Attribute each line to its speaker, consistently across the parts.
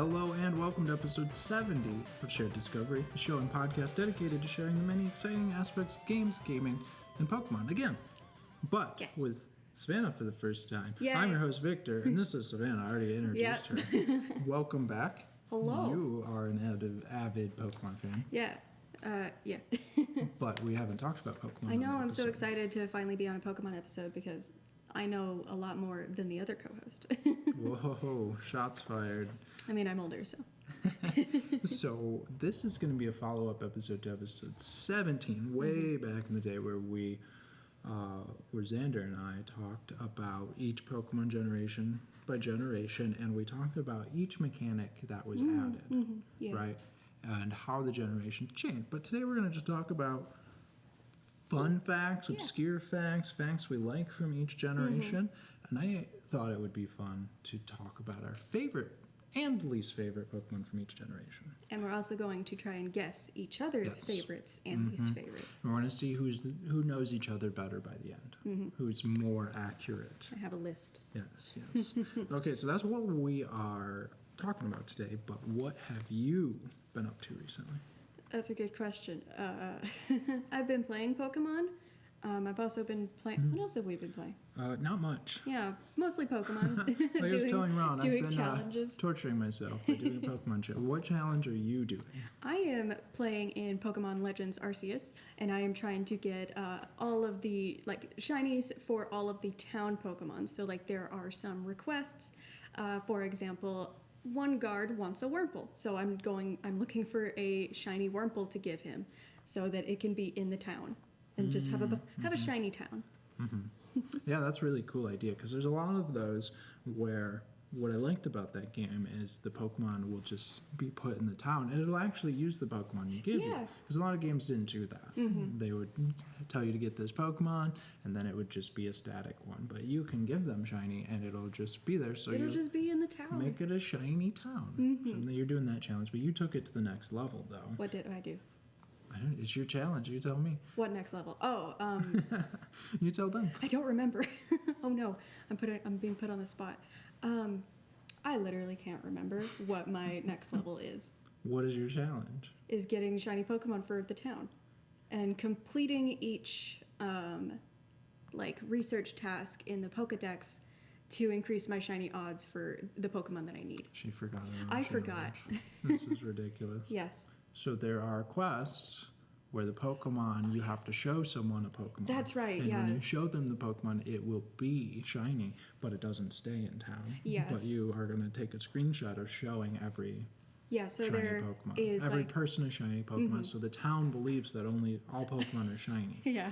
Speaker 1: Hello and welcome to episode 70 of Shared Discovery, a show and podcast dedicated to sharing the many exciting aspects of games, gaming, and Pokemon again. But
Speaker 2: yes.
Speaker 1: with Savannah for the first time.
Speaker 2: Yay.
Speaker 1: I'm your host, Victor, and this is Savannah. I already introduced her. Welcome back.
Speaker 2: Hello.
Speaker 1: You are an avid Pokemon fan.
Speaker 2: Yeah.
Speaker 1: But we haven't talked about Pokemon.
Speaker 2: I know, I'm so excited to finally be on a Pokemon episode because I know a lot more than the other co-host.
Speaker 1: Whoa, shots fired.
Speaker 2: I mean, I'm older, so.
Speaker 1: So this is going to be a follow-up episode to episode 17, way back in the day where where Xander and I talked about each Pokemon generation by generation, and we talked about each mechanic that was added,
Speaker 2: Yeah.
Speaker 1: right? And how the generation changed. But today we're going to just talk about fun facts, obscure facts we like from each generation. And I thought it would be fun to talk about our favorite and least favorite Pokemon from each generation.
Speaker 2: And we're also going to try and guess each other's favorites and least favorites.
Speaker 1: We want to see who knows each other better by the end, who's more accurate.
Speaker 2: I have a list.
Speaker 1: Yes. Okay, so that's what we are talking about today, but what have you been up to recently?
Speaker 2: That's a good question. I've been playing Pokemon. I've also been playing... What else have we been playing?
Speaker 1: Not much.
Speaker 2: Yeah, mostly Pokemon.
Speaker 1: Like I was telling Ron, I've been
Speaker 2: challenges.
Speaker 1: Torturing myself by doing a Pokemon challenge. What challenge are you doing?
Speaker 2: I am playing in Pokemon Legends Arceus, and I am trying to get all of the shinies for all of the town Pokemon. So there are some requests. For example, one guard wants a Wurmple, so I'm looking for a shiny Wurmple to give him, so that it can be in the town and just have a shiny town.
Speaker 1: Yeah, that's a really cool idea, because there's a lot of those where what I liked about that game is the Pokemon will just be put in the town, and it'll actually use the Pokemon you give you. Because a lot of games didn't do that. They would tell you to get this Pokemon, and then it would just be a static one. But you can give them shiny, and it'll just be there. So
Speaker 2: it'll just be in the town.
Speaker 1: Make it a shiny town. So you're doing that challenge, but you took it to the next level, though.
Speaker 2: What did I do?
Speaker 1: It's your challenge. You tell me.
Speaker 2: What next level? Oh,
Speaker 1: you tell them.
Speaker 2: I don't remember. Oh no, I'm being put on the spot. I literally can't remember what my next level is.
Speaker 1: What is your challenge?
Speaker 2: Is getting shiny Pokemon for the town, and completing each research task in the Pokedex to increase my shiny odds for the Pokemon that I need.
Speaker 1: She forgot.
Speaker 2: I forgot.
Speaker 1: This is ridiculous.
Speaker 2: Yes.
Speaker 1: So there are quests where the Pokemon, you have to show someone a Pokemon.
Speaker 2: That's right,
Speaker 1: and
Speaker 2: yeah.
Speaker 1: when you show them the Pokemon, it will be shiny, but it doesn't stay in town.
Speaker 2: Yes.
Speaker 1: But you are going to take a screenshot of showing every
Speaker 2: so
Speaker 1: shiny
Speaker 2: there
Speaker 1: Pokemon.
Speaker 2: is
Speaker 1: every person a shiny Pokemon, so the town believes that all Pokemon are shiny.
Speaker 2: Yeah.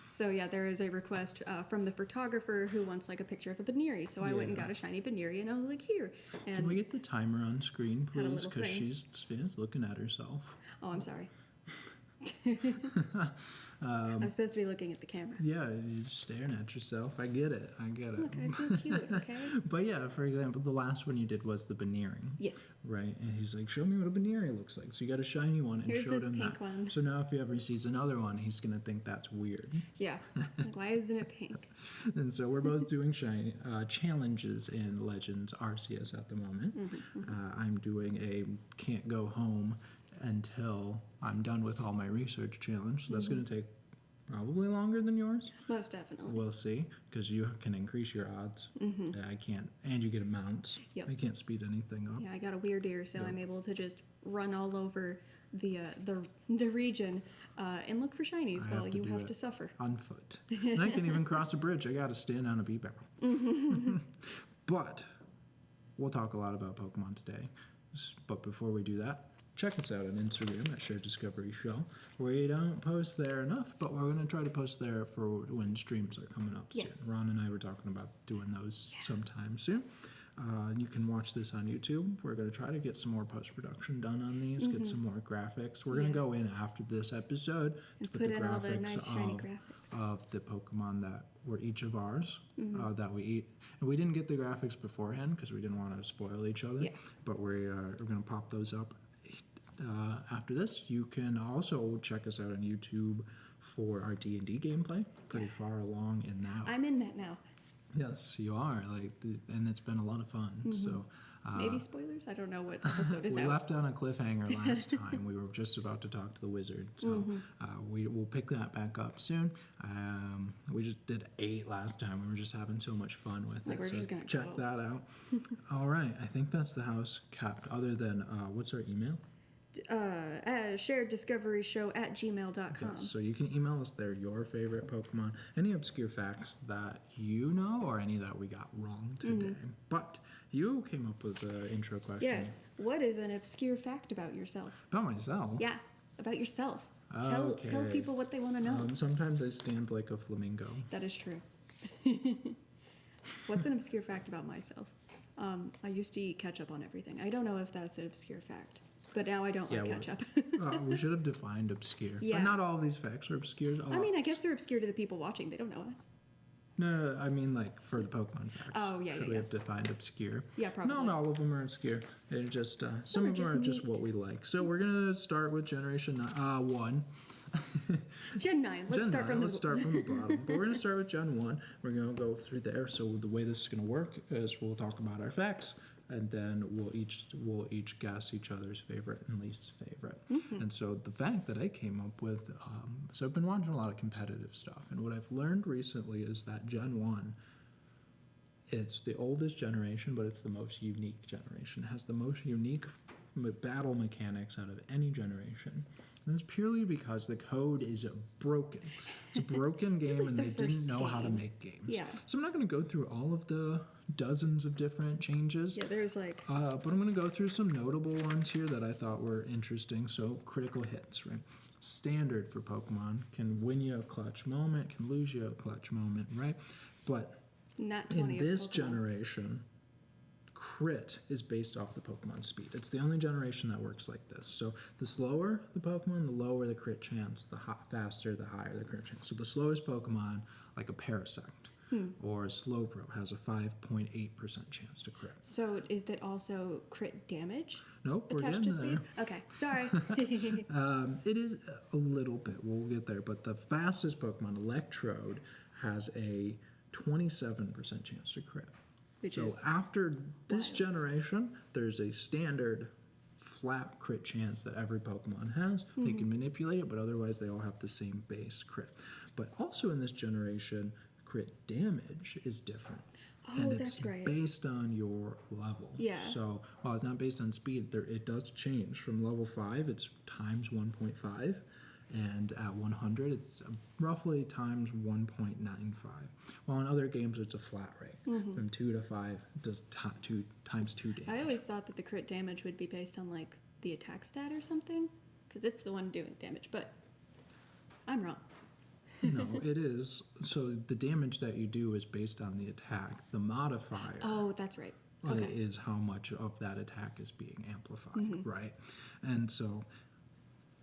Speaker 2: So there is a request from the photographer who wants a picture of a Baneri. So I went and got a shiny Baneri, and I was like, here. And
Speaker 1: can we get the timer on screen, please? Because
Speaker 2: she's
Speaker 1: looking at herself.
Speaker 2: Oh, I'm sorry. I'm supposed to be looking at the camera.
Speaker 1: Yeah, you're just staring at yourself. I get it.
Speaker 2: Look, I feel cute, okay?
Speaker 1: But yeah, for example, the last one you did was the Baneri.
Speaker 2: Yes.
Speaker 1: Right? And he's like, show me what a Baneri looks like. So you got a shiny one and showed him that.
Speaker 2: One.
Speaker 1: So now if he ever sees another one, he's going to think that's weird.
Speaker 2: Yeah. Why isn't it pink?
Speaker 1: And so we're both doing shiny challenges in Legends Arceus at the moment. I'm doing a can't go home until I'm done with all my research challenge. So that's going to take probably longer than yours.
Speaker 2: Most definitely.
Speaker 1: We'll see, because you can increase your odds. I can't, and you get a mount.
Speaker 2: Yep.
Speaker 1: I can't speed anything up.
Speaker 2: Yeah, I got a weird ear, so I'm able to just run all over the region and look for shinies while you have to suffer.
Speaker 1: On foot. And I can't even cross a bridge. I got to stand on a bee barrel. But we'll talk a lot about Pokemon today. But before we do that, check us out on Instagram at Shared Discovery Show. We don't post there enough, but we're going to try to post there for when streams are coming up soon. Ron and I were talking about doing those sometime soon. You can watch this on YouTube. We're going to try to get some more post-production done on these, get some more graphics. We're going to go in after this episode
Speaker 2: and
Speaker 1: to
Speaker 2: put in all the nice shiny graphics
Speaker 1: of the Pokemon that were each of ours that we eat. And we didn't get the graphics beforehand because we didn't want to spoil each other.
Speaker 2: Yeah.
Speaker 1: But we're going to pop those up after this. You can also check us out on YouTube for our D&D gameplay. Pretty far along in that.
Speaker 2: I'm in that now.
Speaker 1: Yes, you are. And it's been a lot of fun. So
Speaker 2: Maybe spoilers? I don't know what episode is
Speaker 1: We
Speaker 2: out.
Speaker 1: left on a cliffhanger last time. We were just about to talk to the wizard, so we will pick that back up soon. We just did 8 last time. We were just having so much fun with
Speaker 2: Like,
Speaker 1: it.
Speaker 2: we're
Speaker 1: So
Speaker 2: just gonna
Speaker 1: check
Speaker 2: go.
Speaker 1: that out. All right, I think that's the house kept. Other than what's our email?
Speaker 2: shareddiscoveryshow@gmail.com.
Speaker 1: Yes, so you can email us there your favorite Pokemon, any obscure facts that you know, or any that we got wrong today. But you came up with the intro question.
Speaker 2: Yes. What is an obscure fact about yourself?
Speaker 1: About myself.
Speaker 2: Yeah, about yourself. Tell
Speaker 1: Okay.
Speaker 2: people what they want to know.
Speaker 1: Sometimes I stand like a flamingo.
Speaker 2: That is true. What's an obscure fact about myself? I used to eat ketchup on everything. I don't know if that's an obscure fact, but now I don't like
Speaker 1: well,
Speaker 2: ketchup.
Speaker 1: We should have defined obscure.
Speaker 2: Yeah.
Speaker 1: But not all of these facts are obscure.
Speaker 2: I mean, I guess they're obscure to the people watching. They don't know us.
Speaker 1: No, I mean like for the Pokemon facts.
Speaker 2: Oh, yeah,
Speaker 1: Should
Speaker 2: yeah,
Speaker 1: we
Speaker 2: yeah.
Speaker 1: have defined obscure?
Speaker 2: Yeah, probably.
Speaker 1: No, not all of them are obscure. They're just some
Speaker 2: are
Speaker 1: of them
Speaker 2: just
Speaker 1: are just
Speaker 2: neat.
Speaker 1: what we like. So we're gonna start with Generation 1.
Speaker 2: Gen 9. Let's
Speaker 1: Gen
Speaker 2: start
Speaker 1: 9,
Speaker 2: from
Speaker 1: let's
Speaker 2: the
Speaker 1: start from the bottom. But we're going to start with Gen 1. We're going to go through there. So the way this is going to work is we'll talk about our facts, and then we'll each guess each other's favorite and least favorite. And so the fact that I came up with, so I've been watching a lot of competitive stuff, and what I've learned recently is that Gen 1, it's the oldest generation, but it's the most unique generation. It has the most unique battle mechanics out of any generation. And it's purely because the code is broken. It's a broken game,
Speaker 2: was
Speaker 1: and
Speaker 2: the
Speaker 1: they didn't
Speaker 2: first
Speaker 1: know how to
Speaker 2: game.
Speaker 1: make games.
Speaker 2: Yeah.
Speaker 1: So I'm not going to go through all of the dozens of different changes.
Speaker 2: Yeah, there's like
Speaker 1: But I'm going to go through some notable ones here that I thought were interesting. So critical hits, right? Standard for Pokemon can win you a clutch moment, can lose you a clutch moment, right? But
Speaker 2: not 20
Speaker 1: in
Speaker 2: of
Speaker 1: this
Speaker 2: Pokemon.
Speaker 1: generation, crit is based off the Pokemon speed. It's the only generation that works like this. So the slower the Pokemon, the lower the crit chance. The faster, the higher the crit chance. So the slowest Pokemon, like a Parasect or a Slowbro, has a 5.8% chance to crit.
Speaker 2: So is that also crit damage
Speaker 1: Nope, we're
Speaker 2: attached to
Speaker 1: getting there.
Speaker 2: speed? Okay, sorry.
Speaker 1: It is a little bit. We'll get there. But the fastest Pokemon, Electrode, has a 27% chance to crit.
Speaker 2: Which
Speaker 1: So
Speaker 2: is
Speaker 1: after this
Speaker 2: wild.
Speaker 1: generation, there's a standard flat crit chance that every Pokemon has. They can manipulate it, but otherwise they all have the same base crit. But also in this generation, crit damage is different.
Speaker 2: Oh,
Speaker 1: and
Speaker 2: that's
Speaker 1: it's
Speaker 2: right.
Speaker 1: based on your level.
Speaker 2: Yeah.
Speaker 1: So while it's not based on speed, it does change. From level 5, it's times 1.5. And at 100, it's roughly times 1.95. While in other games, it's a flat rate. From 2 to 5, it does 2 times 2 damage.
Speaker 2: I always thought that the crit damage would be based on like the attack stat or something, because it's the one doing damage. But I'm wrong.
Speaker 1: No, it is. So the damage that you do is based on the attack. The modifier
Speaker 2: Oh, that's right. Okay.
Speaker 1: is how much of that attack is being amplified, right? And so,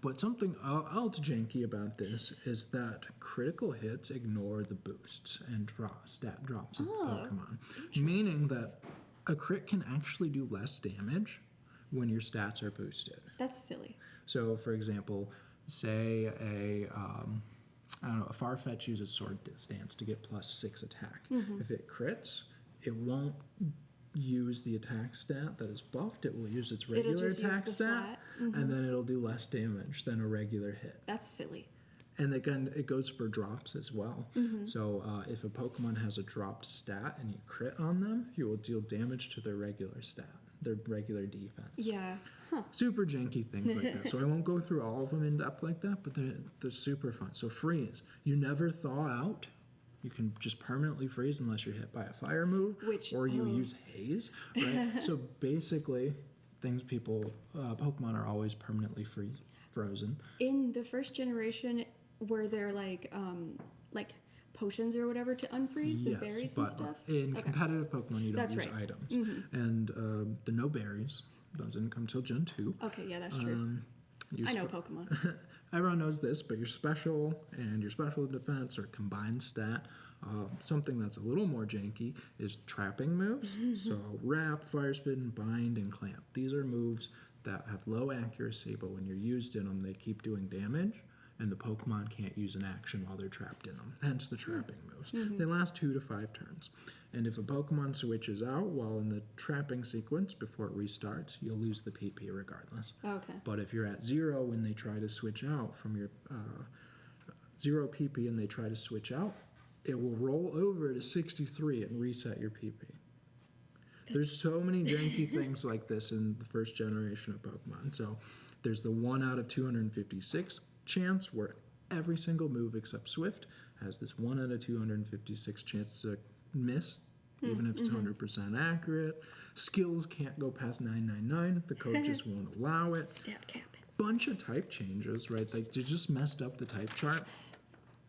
Speaker 1: but something else janky about this is that critical hits ignore the boosts and stat drops of the Pokemon, meaning that a crit can actually do less damage when your stats are boosted.
Speaker 2: That's silly.
Speaker 1: So, for example, say I don't know, a Farfetch uses Sword Stance to get +6 attack. If it crits, it won't use the attack stat that is buffed. It will use its regular
Speaker 2: just use
Speaker 1: attack
Speaker 2: the
Speaker 1: stat,
Speaker 2: flat.
Speaker 1: and then it'll do less damage than a regular hit.
Speaker 2: That's silly.
Speaker 1: And again, it goes for drops as well. So if a Pokemon has a dropped stat and you crit on them, you will deal damage to their regular stat, their regular defense.
Speaker 2: Yeah. Huh.
Speaker 1: Super janky things like that. So I won't go through all of them in depth like that, but they're super fun. So freeze. You never thaw out. You can just permanently freeze unless you're hit by a fire move, or you use haze, right? So basically, Pokemon are always permanently frozen.
Speaker 2: In the first generation, were there like potions or whatever to unfreeze and berries and
Speaker 1: but
Speaker 2: stuff?
Speaker 1: in competitive Pokemon, you don't
Speaker 2: That's
Speaker 1: use
Speaker 2: right.
Speaker 1: items. And the no berries doesn't come till Gen 2.
Speaker 2: Okay, yeah, that's true. I know Pokemon.
Speaker 1: Everyone knows this, but your special and your special defense are combined stat. Something that's a little more janky is trapping moves. So wrap, fire spin, bind, and clamp. These are moves that have low accuracy, but when you're used in them, they keep doing damage. and the Pokemon can't use an action while they're trapped in them, hence the trapping moves. They last 2 to 5 turns. And if a Pokemon switches out while in the trapping sequence before it restarts, you'll lose the PP regardless.
Speaker 2: Okay.
Speaker 1: But if you're at 0 when they try to switch out from your 0 PP and they try to switch out, it will roll over to 63 and reset your PP. There's so many janky things like this in the first generation of Pokemon. So there's the 1 out of 256 chance where every single move except Swift has this 1 out of 256 chance to miss, even if it's 100% accurate. Skills can't go past 999 if the code just won't allow it.
Speaker 2: Stat cap.
Speaker 1: Bunch of type changes, right? Like they just messed up the type chart.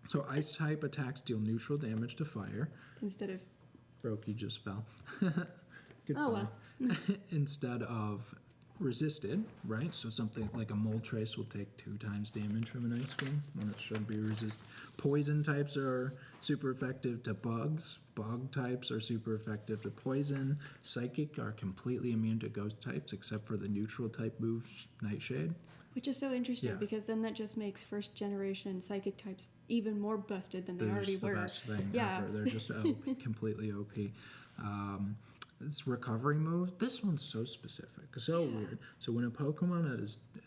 Speaker 1: So ice type attacks deal neutral damage to fire.
Speaker 2: Instead of...
Speaker 1: Brokey just fell. Goodbye.
Speaker 2: Oh, well.
Speaker 1: Instead of resisted, right? So something like a Moltres will take 2 times damage from an ice beam when it should be resist. Poison types are super effective to bugs. Bug types are super effective to poison. Psychic are completely immune to ghost types except for the neutral type move, Nightshade.
Speaker 2: Which is so interesting
Speaker 1: Yeah.
Speaker 2: because then that just makes first generation psychic types even more busted than they
Speaker 1: They're
Speaker 2: already
Speaker 1: just the
Speaker 2: were.
Speaker 1: best thing
Speaker 2: Yeah.
Speaker 1: ever. They're just OP, completely OP. This recovery move, this one's so specific, so weird. So when a Pokemon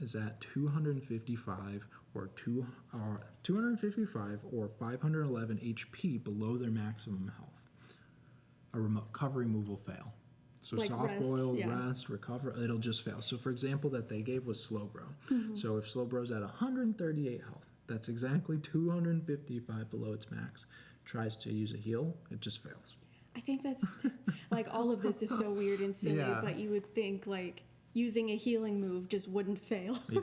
Speaker 1: is at 255 or 255 or 511 HP below their maximum health, a recovery move will fail. So
Speaker 2: Like
Speaker 1: soft
Speaker 2: rest,
Speaker 1: boil,
Speaker 2: yeah.
Speaker 1: rest, recover, it'll just fail. So for example, that they gave was Slowbro. So if Slowbro's at 138 health, that's exactly 255 below its max, tries to use a heal, it just fails.
Speaker 2: I think that's like all of this is so weird and silly,
Speaker 1: Yeah.
Speaker 2: but you would think like using a healing move just wouldn't fail.
Speaker 1: Yeah.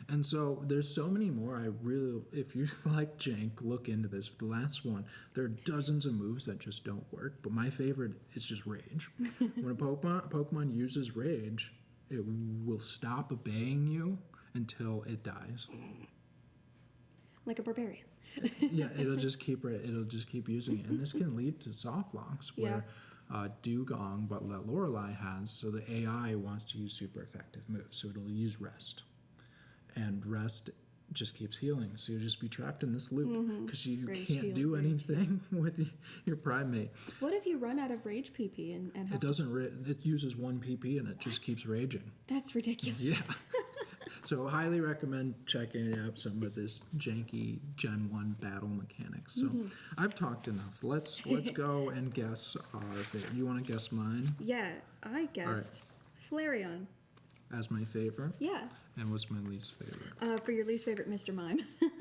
Speaker 1: And so there's so many more. I really, if you like jank, look into this. The last one, there are dozens of moves that just don't work, but my favorite is just Rage. When a Pokemon uses Rage, it will stop obeying you until it dies.
Speaker 2: Like a barbarian.
Speaker 1: Yeah, it'll just keep using it, and this can lead to soft locks where Dugong, but that Lorelei has. So the AI wants to use super effective moves, so it'll use Rest, and Rest just keeps healing. So you'll just be trapped in this loop because you
Speaker 2: Rage,
Speaker 1: can't
Speaker 2: heal,
Speaker 1: do
Speaker 2: rage.
Speaker 1: anything with your Primate.
Speaker 2: What if you run out of rage PP and have
Speaker 1: It doesn't. It uses 1 PP and it just keeps raging.
Speaker 2: That's ridiculous.
Speaker 1: Yeah. So highly recommend checking out some of this janky Gen 1 battle mechanics. So I've talked enough. Let's go and guess our favorite. You want to guess mine
Speaker 2: Yeah, I guessed Flareon.
Speaker 1: as my favorite?
Speaker 2: Yeah.
Speaker 1: And what's my least favorite?
Speaker 2: For your least favorite, Mr. Mime.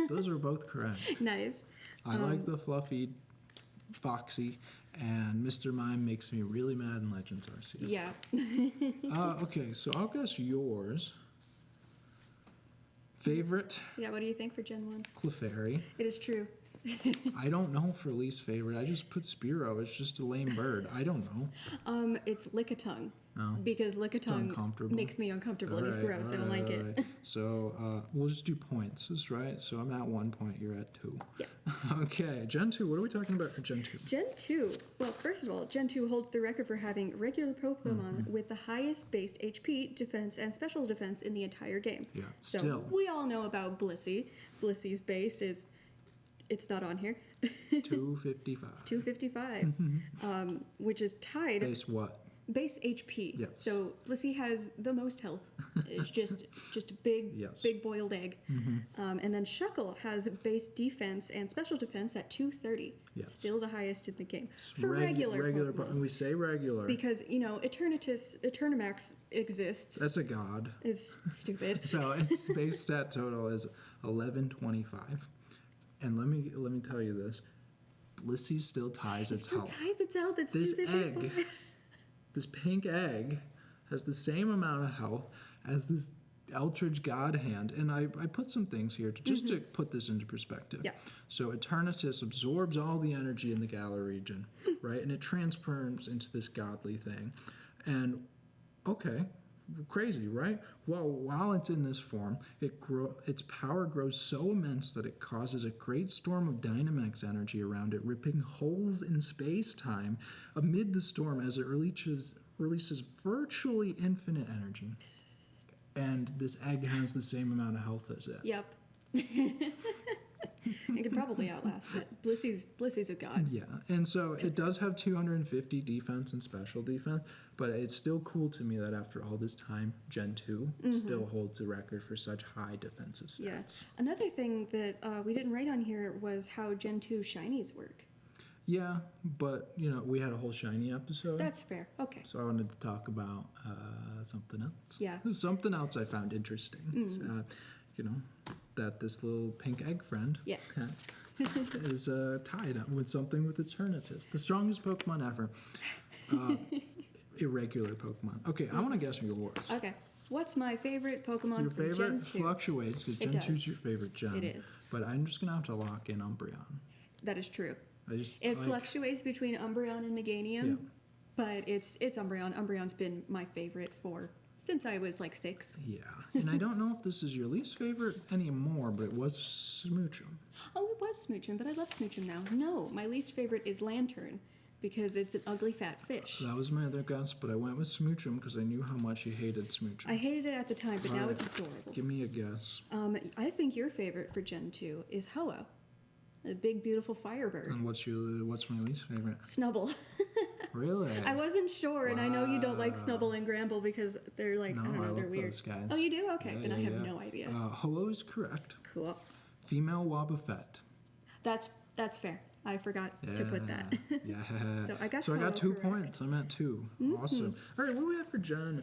Speaker 1: Those are both correct.
Speaker 2: Nice.
Speaker 1: I like the fluffy Foxy, and Mr. Mime makes me really mad in Legends Arceus.
Speaker 2: Yeah.
Speaker 1: Okay, so I'll guess yours. Favorite,
Speaker 2: Yeah, what do you think for Gen 1?
Speaker 1: Clefairy.
Speaker 2: It is true.
Speaker 1: I don't know for least favorite. I just put Spearow. It's just a lame bird. I don't know.
Speaker 2: It's Lickitung.
Speaker 1: Oh.
Speaker 2: Because Lickitung
Speaker 1: uncomfortable.
Speaker 2: makes me uncomfortable and it's
Speaker 1: Alright,
Speaker 2: gross. I don't like it.
Speaker 1: alright. So we'll just do points, is right? So I'm at 1 point. You're at 2.
Speaker 2: Yeah.
Speaker 1: Okay, Gen 2. What are we talking about for Gen 2?
Speaker 2: Gen 2. Well, first of all, Gen 2 holds the record for having regular Pokemon with the highest base HP, defense, and special defense in the entire game.
Speaker 1: Yeah,
Speaker 2: So
Speaker 1: still.
Speaker 2: we all know about Blissey. Blissey's base is, it's not on here,
Speaker 1: 255.
Speaker 2: 255, which is tied.
Speaker 1: Base what?
Speaker 2: Base HP.
Speaker 1: Yes.
Speaker 2: So Blissey has the most health. It's just a big,
Speaker 1: Yes.
Speaker 2: big boiled egg. And then Shuckle has base defense and special defense at 230.
Speaker 1: Yes.
Speaker 2: Still the highest in the game for regular Pokemon.
Speaker 1: And we say regular.
Speaker 2: Because Eternamax exists.
Speaker 1: That's a god.
Speaker 2: It's stupid.
Speaker 1: So its base stat total is 1125. And let me tell you this. Blissey still ties
Speaker 2: It
Speaker 1: its
Speaker 2: still
Speaker 1: health.
Speaker 2: ties its health. It's
Speaker 1: This
Speaker 2: 255.
Speaker 1: egg, this pink egg, has the same amount of health as this Eldritch God Hand. And I put some things here to put this into perspective.
Speaker 2: Yeah.
Speaker 1: So Eternatus absorbs all the energy in the Galar region, right? And it transforms into this godly thing. And, okay, crazy, right? Well, while it's in this form, its power grows so immense that it causes a great storm of Dynamax energy around it, ripping holes in space-time amid the storm as it releases virtually infinite energy. And this egg has the same amount of health as it.
Speaker 2: Yep. It could probably outlast it. Blissy's a god.
Speaker 1: Yeah, and so it does have 250 defense and special defense, but it's still cool to me that after all this time, Gen 2 still holds the record for such high defensive stats.
Speaker 2: Yeah. Another thing that we didn't write on here was how Gen 2 shinies work.
Speaker 1: Yeah, but, you know, we had a whole shiny episode.
Speaker 2: That's fair. Okay.
Speaker 1: So I wanted to talk about something else.
Speaker 2: Yeah.
Speaker 1: Something else I found interesting. You know, that this little pink egg friend
Speaker 2: Yeah.
Speaker 1: is tied up with something with Eternatus, the strongest Pokemon ever. Irregular Pokemon. Okay, I want to guess yours.
Speaker 2: Okay. What's my favorite Pokemon
Speaker 1: Your
Speaker 2: from Gen
Speaker 1: favorite
Speaker 2: 2?
Speaker 1: fluctuates because Gen 2 is your favorite gen.
Speaker 2: It is.
Speaker 1: But I'm just going to have to lock in Umbreon.
Speaker 2: That is true.
Speaker 1: It
Speaker 2: Fluctuates between Umbreon and Meganium,
Speaker 1: Yeah.
Speaker 2: but it's Umbreon. Umbreon's been my favorite since I was like 6.
Speaker 1: Yeah, and I don't know if this is your least favorite anymore, but it was Smoochum.
Speaker 2: Oh, it was Smoochum, but I love Smoochum now. No, my least favorite is Lantern because it's an ugly fat fish.
Speaker 1: That was my other guess, but I went with Smoochum because I knew how much you hated Smoochum.
Speaker 2: I hated it at the time, but now
Speaker 1: Alright,
Speaker 2: it's adorable.
Speaker 1: Give me a guess.
Speaker 2: I think your favorite for Gen 2 is Ho-Oh, a big, beautiful firebird.
Speaker 1: And what's my least favorite?
Speaker 2: Snubble.
Speaker 1: Really?
Speaker 2: I wasn't sure, and I know you don't like Snubble and Gramble because they're like,
Speaker 1: No,
Speaker 2: I don't know,
Speaker 1: I
Speaker 2: they're
Speaker 1: love
Speaker 2: weird.
Speaker 1: those guys.
Speaker 2: Oh, you do? Okay, then I have
Speaker 1: yeah.
Speaker 2: no idea.
Speaker 1: Ho-Oh is correct.
Speaker 2: Cool.
Speaker 1: Female Wobbuffet.
Speaker 2: That's fair. I forgot to put that.
Speaker 1: Yeah.
Speaker 2: So I got
Speaker 1: So I got
Speaker 2: Ho-Oh
Speaker 1: 2
Speaker 2: correct.
Speaker 1: points. I'm at 2. Awesome. All right, what do we have for Gen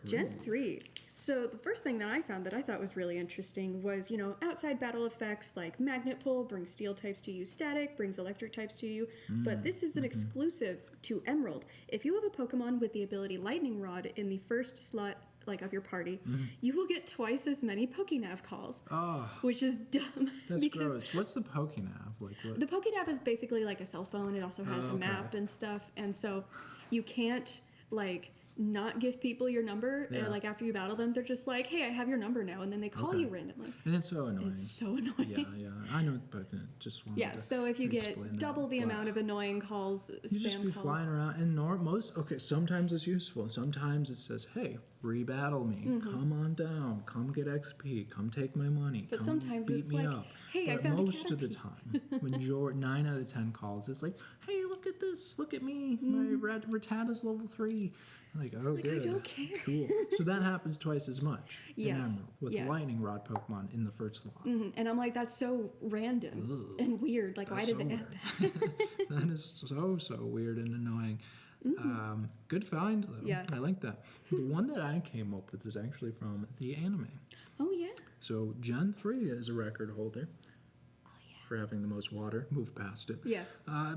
Speaker 1: 3?
Speaker 2: Gen 3. So the first thing that I found that I thought was really interesting was, you know, outside battle effects like Magnet Pull brings steel types to you, Static brings electric types to you, but this is an exclusive to Emerald. If you have a Pokemon with the ability Lightning Rod in the first slot like of your party, you will get twice as many Pokénav calls,
Speaker 1: Oh,
Speaker 2: which is dumb.
Speaker 1: that's
Speaker 2: because
Speaker 1: gross. What's the Pokénav? Like what?
Speaker 2: the Pokénav is basically like a cell phone. It also has a
Speaker 1: okay.
Speaker 2: map and stuff, and so you can't like not give people your number.
Speaker 1: Yeah.
Speaker 2: Or like after you battle them, they're just like, "Hey, I have your number now," and then they call
Speaker 1: Okay.
Speaker 2: you randomly.
Speaker 1: And it's so annoying.
Speaker 2: It's so annoying.
Speaker 1: Yeah. I know, but just wanted
Speaker 2: Yeah,
Speaker 1: to
Speaker 2: so if you get
Speaker 1: explain
Speaker 2: double
Speaker 1: that,
Speaker 2: the
Speaker 1: but
Speaker 2: amount of annoying calls,
Speaker 1: you just
Speaker 2: spam
Speaker 1: be
Speaker 2: calls.
Speaker 1: flying around, and sometimes it's useful. Sometimes it says, "Hey, rebattle me. Come on down. Come get XP. Come take my money.
Speaker 2: But
Speaker 1: come
Speaker 2: sometimes
Speaker 1: beat
Speaker 2: it's
Speaker 1: me
Speaker 2: like,
Speaker 1: up."
Speaker 2: "Hey, I
Speaker 1: but
Speaker 2: found a
Speaker 1: most of the
Speaker 2: Caterpie."
Speaker 1: time, 9 out of 10 calls, it's like, "Hey, look at this. Look at me. My Rattata's level 3." Like, oh,
Speaker 2: Like, I
Speaker 1: good.
Speaker 2: don't care.
Speaker 1: Cool. So that happens twice as much in
Speaker 2: Yes,
Speaker 1: Emerald with
Speaker 2: yes.
Speaker 1: Lightning Rod Pokemon in the first slot.
Speaker 2: And I'm like, that's so random and weird. Like, why
Speaker 1: That's
Speaker 2: did they
Speaker 1: so
Speaker 2: add that?
Speaker 1: That is so weird and annoying. Good find though.
Speaker 2: Yeah.
Speaker 1: I like that. The one that I came up with is actually from the anime.
Speaker 2: Oh yeah.
Speaker 1: So Gen 3 is a record holder for having the most water. Move past it.
Speaker 2: Yeah.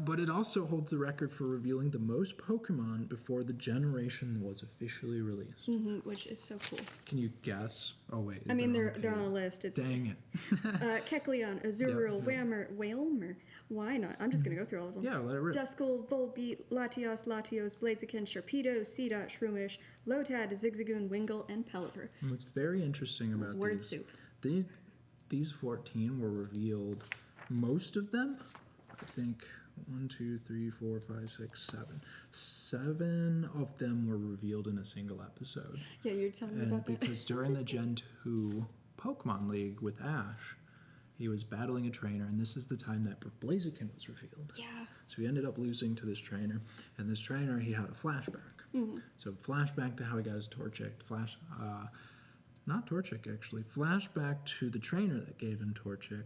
Speaker 1: But it also holds the record for revealing the most Pokemon before the generation was officially released.
Speaker 2: Which is so cool.
Speaker 1: Can you guess? Oh wait.
Speaker 2: I mean,
Speaker 1: they're
Speaker 2: they're on a
Speaker 1: page.
Speaker 2: list. It's
Speaker 1: Dang it.
Speaker 2: Kecleon, Azurill, Whalmer. Why not? I'm just gonna go through all of them.
Speaker 1: Yeah, let it rip.
Speaker 2: Duskull, Volbeat, Latios, Blaziken, Sharpedo, Seedot, Shroomish, Lotad, Zigzagoon, Wingull, and Pelipper.
Speaker 1: And what's very interesting about
Speaker 2: It's word
Speaker 1: these,
Speaker 2: soup.
Speaker 1: these 14 were revealed, most of them, I think 1, 2, 3, 4, 5, 6, 7. 7 of them were revealed in a single episode.
Speaker 2: Yeah, you're telling me
Speaker 1: And
Speaker 2: about that.
Speaker 1: because during the Gen 2 Pokemon League with Ash, he was battling a trainer, and this is the time that Blaziken was revealed.
Speaker 2: Yeah.
Speaker 1: So he ended up losing to this trainer, and this trainer, he had a flashback. So flashback to how he got his Torchic, not Torchic actually, flashback to the trainer that gave him Torchic,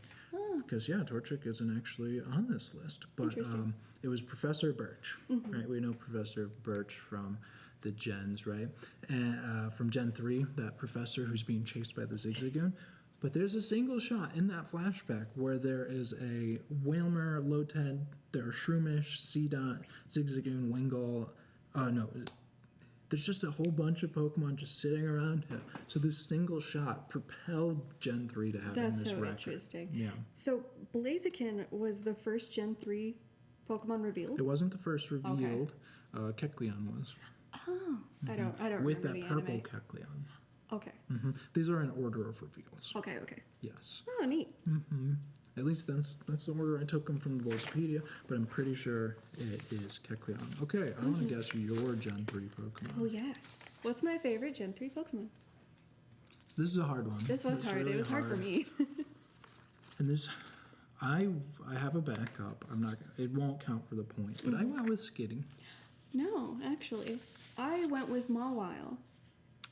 Speaker 1: because Torchic isn't actually on this list, but
Speaker 2: Interesting.
Speaker 1: it was Professor Birch, right? We know Professor Birch from the gens, right? And from Gen 3, that professor who's being chased by the Zigzagoon. But there's a single shot in that flashback where there is a Whalmer, Lotad, there are Shroomish, Seedot, Zigzagoon, Wingull. There's just a whole bunch of Pokemon just sitting around him. So this single shot propelled Gen 3 to having
Speaker 2: That's
Speaker 1: this
Speaker 2: so
Speaker 1: record.
Speaker 2: interesting.
Speaker 1: Yeah.
Speaker 2: So Blaziken was the first Gen 3 Pokemon revealed.
Speaker 1: It wasn't the first revealed. Kecleon was.
Speaker 2: Oh, I don't
Speaker 1: With
Speaker 2: remember
Speaker 1: that
Speaker 2: the
Speaker 1: purple
Speaker 2: anime.
Speaker 1: Kecleon.
Speaker 2: Okay.
Speaker 1: These are in order of reveals.
Speaker 2: Okay.
Speaker 1: Yes.
Speaker 2: Oh, neat.
Speaker 1: At least that's the order I took them from the Wikipedia, but I'm pretty sure it is Kecleon. Okay, I want to guess your Gen 3 Pokemon.
Speaker 2: Oh yeah. What's my favorite Gen 3 Pokemon?
Speaker 1: This is a hard one.
Speaker 2: This was
Speaker 1: It's
Speaker 2: hard.
Speaker 1: really
Speaker 2: It was hard for me.
Speaker 1: And this, I have a backup. I'm not. It won't count for the points, but I went with Skitty.
Speaker 2: No, actually, I went with Mawile.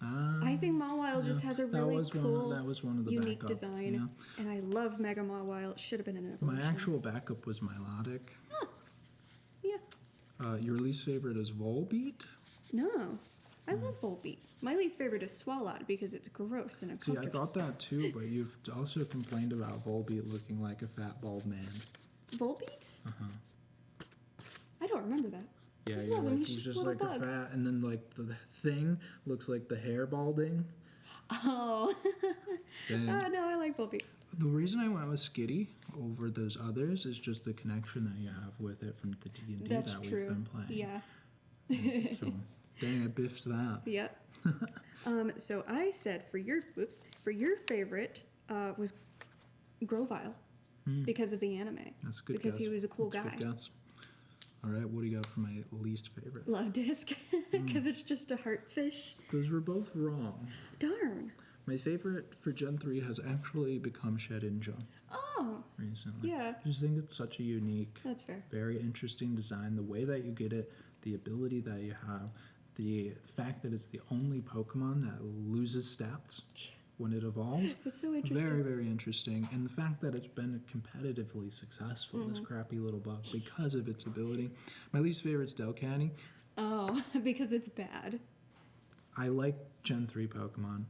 Speaker 1: Ah,
Speaker 2: I think Mawile just has a really cool,
Speaker 1: that was one of the
Speaker 2: unique
Speaker 1: backups,
Speaker 2: design,
Speaker 1: yeah.
Speaker 2: and I love Mega Mawile. It should have been an evolution.
Speaker 1: My actual backup was Milotic.
Speaker 2: Yeah.
Speaker 1: Your least favorite is Volbeat?
Speaker 2: No, I love Volbeat. My least favorite is Swalot because it's gross and
Speaker 1: See,
Speaker 2: uncomfortable.
Speaker 1: I thought that too, but you've also complained about Volbeat looking like a fat, bald man.
Speaker 2: Volbeat?
Speaker 1: Uh-huh.
Speaker 2: I don't remember that.
Speaker 1: Yeah,
Speaker 2: I
Speaker 1: you're
Speaker 2: love him.
Speaker 1: like,
Speaker 2: He's
Speaker 1: he's
Speaker 2: just
Speaker 1: just
Speaker 2: a
Speaker 1: like
Speaker 2: little
Speaker 1: a
Speaker 2: bug.
Speaker 1: fat, and then like the thing looks like the hair balding.
Speaker 2: Oh.
Speaker 1: Dang.
Speaker 2: No, I like Volbeat.
Speaker 1: The reason I went with Skitty over those others is just the connection that you have with it from the D&D
Speaker 2: That's
Speaker 1: that
Speaker 2: true.
Speaker 1: we've been playing.
Speaker 2: Yeah.
Speaker 1: So, dang, I biffed that.
Speaker 2: Yep. So I said for your favorite was Grovile because of the anime.
Speaker 1: That's a good
Speaker 2: Because
Speaker 1: guess.
Speaker 2: he was a cool
Speaker 1: That's
Speaker 2: guy.
Speaker 1: Good guess. All right, what do you got for my least favorite?
Speaker 2: Love Disc because it's just a heartfish.
Speaker 1: Those were both wrong.
Speaker 2: Darn.
Speaker 1: My favorite for Gen 3 has actually become Shedinja
Speaker 2: Oh,
Speaker 1: recently.
Speaker 2: yeah.
Speaker 1: I just think it's such a unique,
Speaker 2: That's fair.
Speaker 1: very interesting design. The way that you get it, the ability that you have, the fact that it's the only Pokemon that loses stats when it evolves.
Speaker 2: It's so interesting.
Speaker 1: Very, very interesting. And the fact that it's been competitively successful, this crappy little bug, because of its ability. My least favorite's Delcatty.
Speaker 2: Oh, because it's bad.
Speaker 1: I like Gen 3 Pokemon.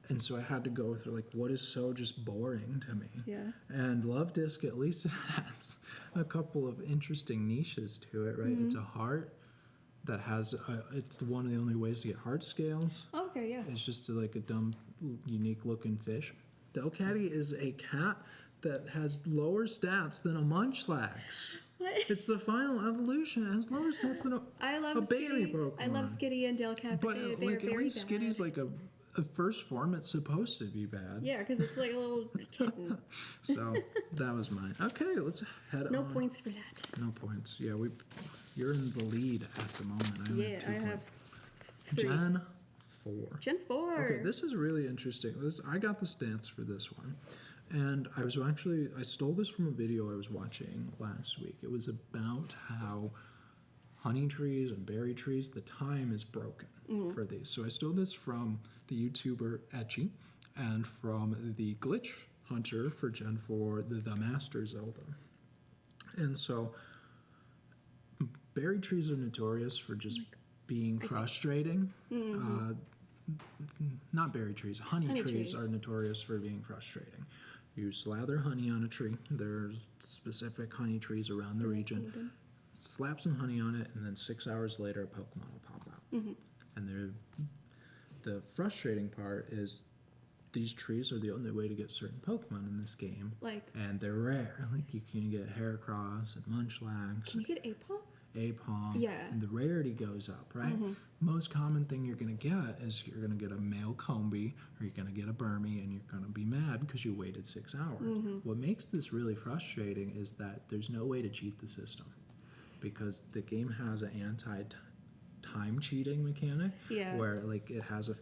Speaker 1: And so I had to go through, like, what is so just boring to me?
Speaker 2: Yeah.
Speaker 1: And Love Disc, at least it has a couple of interesting niches to it, right? It's a heart that has, it's one of the only ways to get heart scales.
Speaker 2: Okay, yeah.
Speaker 1: It's just like a dumb, unique looking fish. Delcatty is a cat that has lower stats than a Munchlax.
Speaker 2: What?
Speaker 1: It's the final evolution. It has lower stats than
Speaker 2: I love
Speaker 1: a berry
Speaker 2: Skitty.
Speaker 1: Pokemon.
Speaker 2: I love Skitty and Delcat,
Speaker 1: But
Speaker 2: they
Speaker 1: like
Speaker 2: are
Speaker 1: at
Speaker 2: very
Speaker 1: least
Speaker 2: bad.
Speaker 1: Skitty's like a first form. It's supposed to be bad.
Speaker 2: Yeah, because it's like a little kitten.
Speaker 1: So that was mine. Okay, let's head
Speaker 2: No
Speaker 1: on.
Speaker 2: points for that.
Speaker 1: No points. Yeah, you're in the lead at the moment. I
Speaker 2: Yeah, I have 3.
Speaker 1: Gen 4.
Speaker 2: Gen 4.
Speaker 1: Okay, this is really interesting. I got the stats for this one. And I stole this from a video I was watching last week. It was about how honey trees and berry trees, the time is broken for these. So I stole this from the YouTuber Etchy and from the glitch hunter for Gen 4, the Master Zelda. And so berry trees are notorious for just being frustrating. Not berry trees, honey trees
Speaker 2: trees.
Speaker 1: are notorious for being frustrating. You slather honey on a tree. There's specific honey trees around the region. Slap some honey on it, and then 6 hours later, a Pokemon will pop out. And the frustrating part is these trees are the only way to get certain Pokemon in this game.
Speaker 2: Like,
Speaker 1: And they're rare. Like, you can get Heracross and Munchlax.
Speaker 2: can you get Apom?
Speaker 1: Apom.
Speaker 2: Yeah.
Speaker 1: And the rarity goes up, right? Most common thing you're going to get is you're going to get a male Combi or you're going to get a Burmy and you're going to be mad because you waited 6 hours. What makes this really frustrating is that there's no way to cheat the system because the game has an anti-time cheating mechanic where like it has a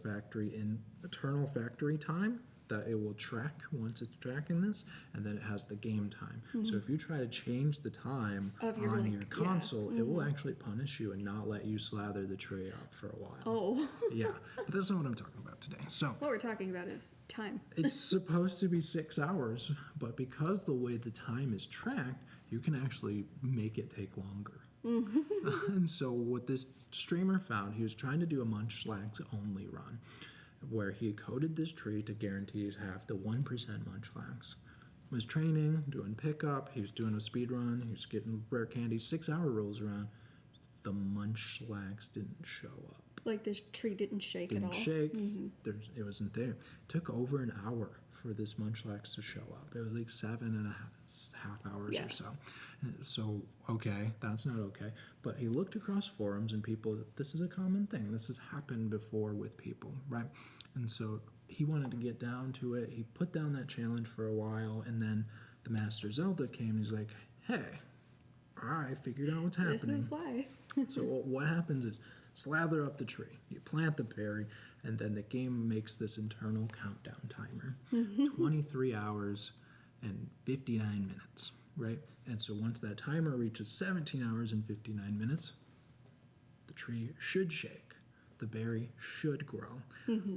Speaker 1: eternal factory time that it will track once it's tracking this, and then it has the game time. So if you try to change the time
Speaker 2: Of your,
Speaker 1: on
Speaker 2: like,
Speaker 1: your console, it will actually punish you and not let you slather the tray up for a while.
Speaker 2: Oh.
Speaker 1: Yeah, but that's not what I'm talking about today. So
Speaker 2: What we're talking about is time.
Speaker 1: it's supposed to be 6 hours, but because the way the time is tracked, you can actually make it take longer. And so what this streamer found, he was trying to do a Munchlax only run, where he coded this tree to guarantee to have the 1% Munchlax. Was training, doing pickup, he was doing a speed run, he was getting rare candy. 6 hour rolls around, the Munchlax didn't show up.
Speaker 2: Like this tree didn't shake
Speaker 1: Didn't
Speaker 2: at all.
Speaker 1: shake. It wasn't there. It took over an hour for this Munchlax to show up. It was like 7.5 hours
Speaker 2: Yeah.
Speaker 1: or so. So, okay, that's not okay. But he looked across forums and people, this is a common thing. This has happened before with people, right? And so he wanted to get down to it. He put down that challenge for a while, and then the Master Zelda came and he's like, hey, I figured out what's happening.
Speaker 2: This is why.
Speaker 1: So what happens is slather up the tree, you plant the berry, and then the game makes this internal countdown timer. 23 hours, and 59 minutes, right? And so once that timer reaches 17 hours and 59 minutes, the tree should shake. The berry should grow.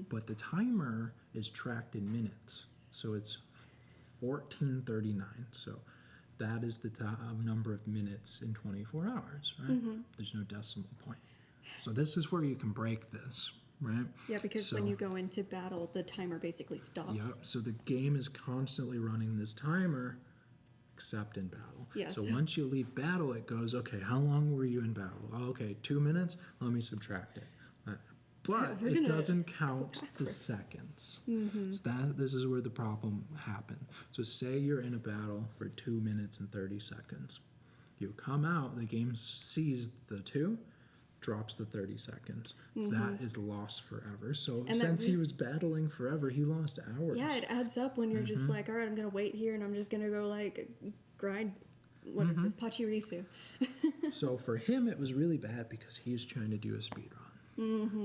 Speaker 1: But the timer is tracked in minutes. So it's 1439. So that is the number of minutes in 24 hours, right? There's no decimal point. So this is where you can break this, right?
Speaker 2: Yeah, because when you go into battle, the timer basically stops.
Speaker 1: Yep. So the game is constantly running this timer, except in battle.
Speaker 2: Yes.
Speaker 1: So once you leave battle, it goes, okay, how long were you in battle? Oh, okay, 2 minutes. Let me subtract it. But
Speaker 2: We're
Speaker 1: it
Speaker 2: gonna
Speaker 1: doesn't count the
Speaker 2: backwards.
Speaker 1: seconds. So this is where the problem happened. So say you're in a battle for 2 minutes and 30 seconds. You come out, the game sees the 2, drops the 30 seconds. That is lost forever. So
Speaker 2: And
Speaker 1: since he was battling forever, he lost hours.
Speaker 2: Yeah, it adds up when you're just like, all right, I'm going to wait here and I'm just going to go like grind. What is this? Pachirisu.
Speaker 1: So for him, it was really bad because he was trying to do a speed run.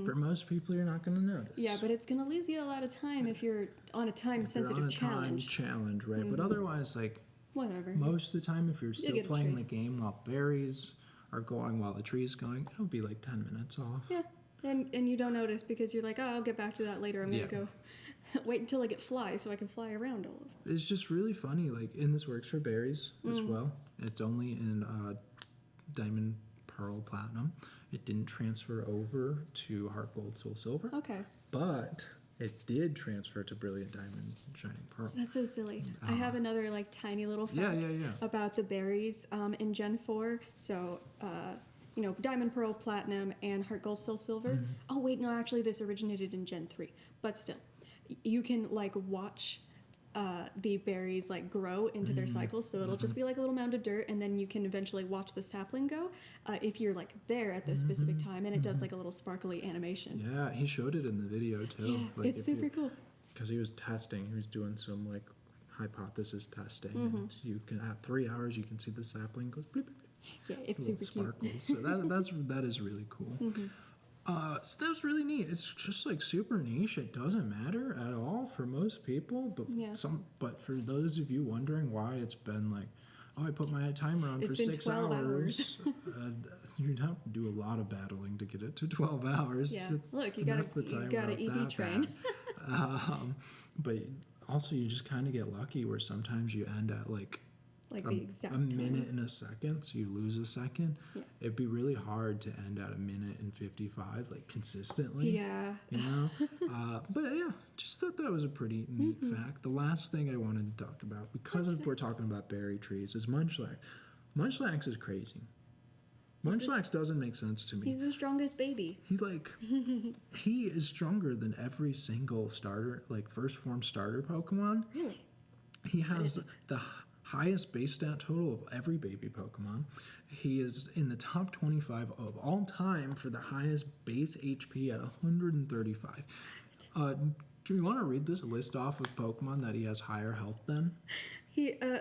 Speaker 1: For most people, you're not going to notice.
Speaker 2: Yeah, but it's going to lose you a lot of time if you're on a time-sensitive challenge.
Speaker 1: Challenge, right? But otherwise, like,
Speaker 2: Whatever.
Speaker 1: most of the time, if you're still
Speaker 2: get a
Speaker 1: playing
Speaker 2: treat.
Speaker 1: the game while berries are going, while the tree's going, it'll be like 10 minutes off.
Speaker 2: Yeah, and you don't notice because you're like, oh, I'll get back to that later. I'm going to go wait until I get fly so I can fly around all of it.
Speaker 1: It's just really funny. Like, and this works for berries as well. It's only in Diamond, Pearl, Platinum. It didn't transfer over to Heart Gold, Soul Silver.
Speaker 2: Okay.
Speaker 1: But it did transfer to Brilliant Diamond, Shining Pearl.
Speaker 2: That's so silly. I have another like tiny little fact
Speaker 1: Yeah.
Speaker 2: about the berries in Gen 4. So, Diamond, Pearl, Platinum, and Heart Gold, Soul Silver. Oh, wait, no, actually, this originated in Gen 3. But still, you can like watch the berries like grow into their cycles. So it'll just be like a little mound of dirt, and then you can eventually watch the sapling go if you're like there at the specific time, and it does like a little sparkly animation.
Speaker 1: Yeah, he showed it in the video too.
Speaker 2: Yeah,
Speaker 1: Like
Speaker 2: it's super cool.
Speaker 1: Because he was testing, he was doing some like hypothesis testing. And you can at 3 hours, you can see the sapling goes bleep, bleep, bleep.
Speaker 2: Yeah, it's
Speaker 1: a little
Speaker 2: super cute.
Speaker 1: sparkles. So that is really cool. So that's really neat. It's just like super niche. It doesn't matter at all for most people, but
Speaker 2: Yeah.
Speaker 1: But for those of you wondering why it's been like, oh, I put my timer on
Speaker 2: It's
Speaker 1: for
Speaker 2: been
Speaker 1: 6
Speaker 2: 12
Speaker 1: hours. You'd have to do a lot of battling to get it to 12 hours.
Speaker 2: Yeah.
Speaker 1: To,
Speaker 2: Look,
Speaker 1: to
Speaker 2: you gotta
Speaker 1: mess the timer out
Speaker 2: EV
Speaker 1: that
Speaker 2: train.
Speaker 1: bad. But also, you just kind of get lucky where sometimes you end at like
Speaker 2: Like the exact
Speaker 1: a minute and a second, so you lose a second.
Speaker 2: Yeah.
Speaker 1: It'd be really hard to end at a minute and 55, like consistently.
Speaker 2: Yeah.
Speaker 1: You know? But yeah, just thought that was a pretty neat fact. The last thing I wanted to talk about, because we're talking about berry trees, is Munchlax. Munchlax is crazy. Munchlax doesn't make sense to me.
Speaker 2: He's the strongest baby.
Speaker 1: He is stronger than every single starter, like first form starter Pokemon.
Speaker 2: Really?
Speaker 1: He has the highest base stat total of every baby Pokemon. He is in the top 25 of all time for the highest base HP at 135. Do you want to read this list off of Pokemon that he has higher health than?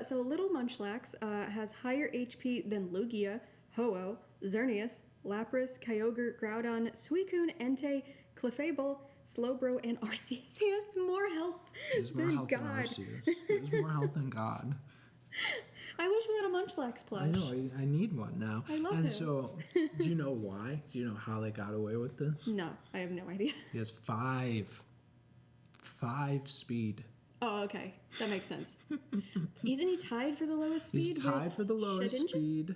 Speaker 2: So Little Munchlax has higher HP than Lugia, Ho-Oh, Xerneas, Lapras, Kyogre, Groudon, Suicune, Entei, Clefable, Slowbro, and Arceus. He has more health
Speaker 1: He has more
Speaker 2: than
Speaker 1: health
Speaker 2: God.
Speaker 1: than Arceus. He has more health than God.
Speaker 2: I wish we had a Munchlax plush.
Speaker 1: I know, I need one now.
Speaker 2: I love
Speaker 1: and
Speaker 2: him.
Speaker 1: so, do you know why? Do you know how they got away with this?
Speaker 2: No, I have no idea.
Speaker 1: He has five speed.
Speaker 2: Oh, okay. That makes sense. Isn't he tied for the lowest speed?
Speaker 1: He's tied
Speaker 2: with
Speaker 1: for the lowest
Speaker 2: Shedinja?
Speaker 1: speed.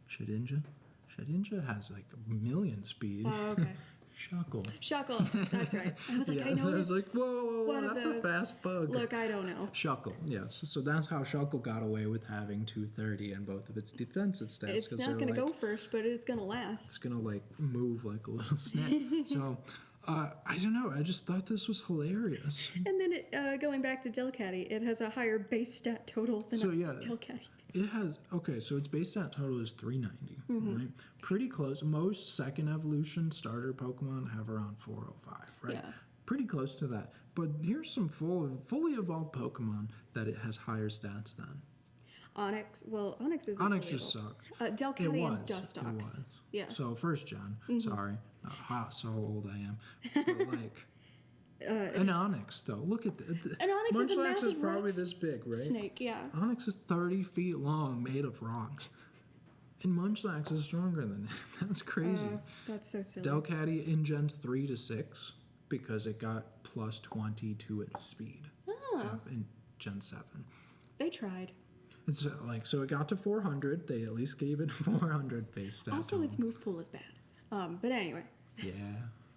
Speaker 1: Shedinja has like 1,000,000 speed.
Speaker 2: Oh, okay.
Speaker 1: Shuckle.
Speaker 2: Shuckle. That's right. I was like, I
Speaker 1: Yes,
Speaker 2: know
Speaker 1: I was like,
Speaker 2: it's
Speaker 1: whoa,
Speaker 2: one of
Speaker 1: that's a
Speaker 2: those.
Speaker 1: fast bug.
Speaker 2: Look, I don't know.
Speaker 1: Shuckle, yes. So that's how Shuckle got away with having 230 in both of its defensive stats.
Speaker 2: It's
Speaker 1: 'cause
Speaker 2: not
Speaker 1: they're
Speaker 2: going to
Speaker 1: like,
Speaker 2: go first, but it's going to last.
Speaker 1: It's gonna like move like a little snake. So I don't know. I just thought this was hilarious.
Speaker 2: And then going back to Delcatty, it has a higher base stat total than
Speaker 1: So,
Speaker 2: a
Speaker 1: yeah.
Speaker 2: Delcatty.
Speaker 1: It has so its base stat total is 390, right? Pretty close. Most second evolution starter Pokemon have around 405, right?
Speaker 2: Yeah.
Speaker 1: Pretty close to that. But here's some fully evolved Pokemon that it has higher stats than.
Speaker 2: Onyx is
Speaker 1: Onyx just sucked.
Speaker 2: Delcatty and Dustox.
Speaker 1: It was.
Speaker 2: Yeah.
Speaker 1: So first gen. Sorry, so old I am. But like, An onyx, though. Look at
Speaker 2: An onyx is a
Speaker 1: Munchlax
Speaker 2: massive
Speaker 1: is probably
Speaker 2: rock
Speaker 1: this big, right?
Speaker 2: snake, yeah.
Speaker 1: Onyx is 30 feet long, made of rocks. And Munchlax is stronger than it. That's crazy.
Speaker 2: That's so silly.
Speaker 1: Delcatty in gens 3 to 6 because it got plus 20 to its speed in gen 7.
Speaker 2: They tried.
Speaker 1: It's so it got to 400. They at least gave it 400 base stat.
Speaker 2: Also,
Speaker 1: total.
Speaker 2: its move pool is bad. But anyway.
Speaker 1: Yeah.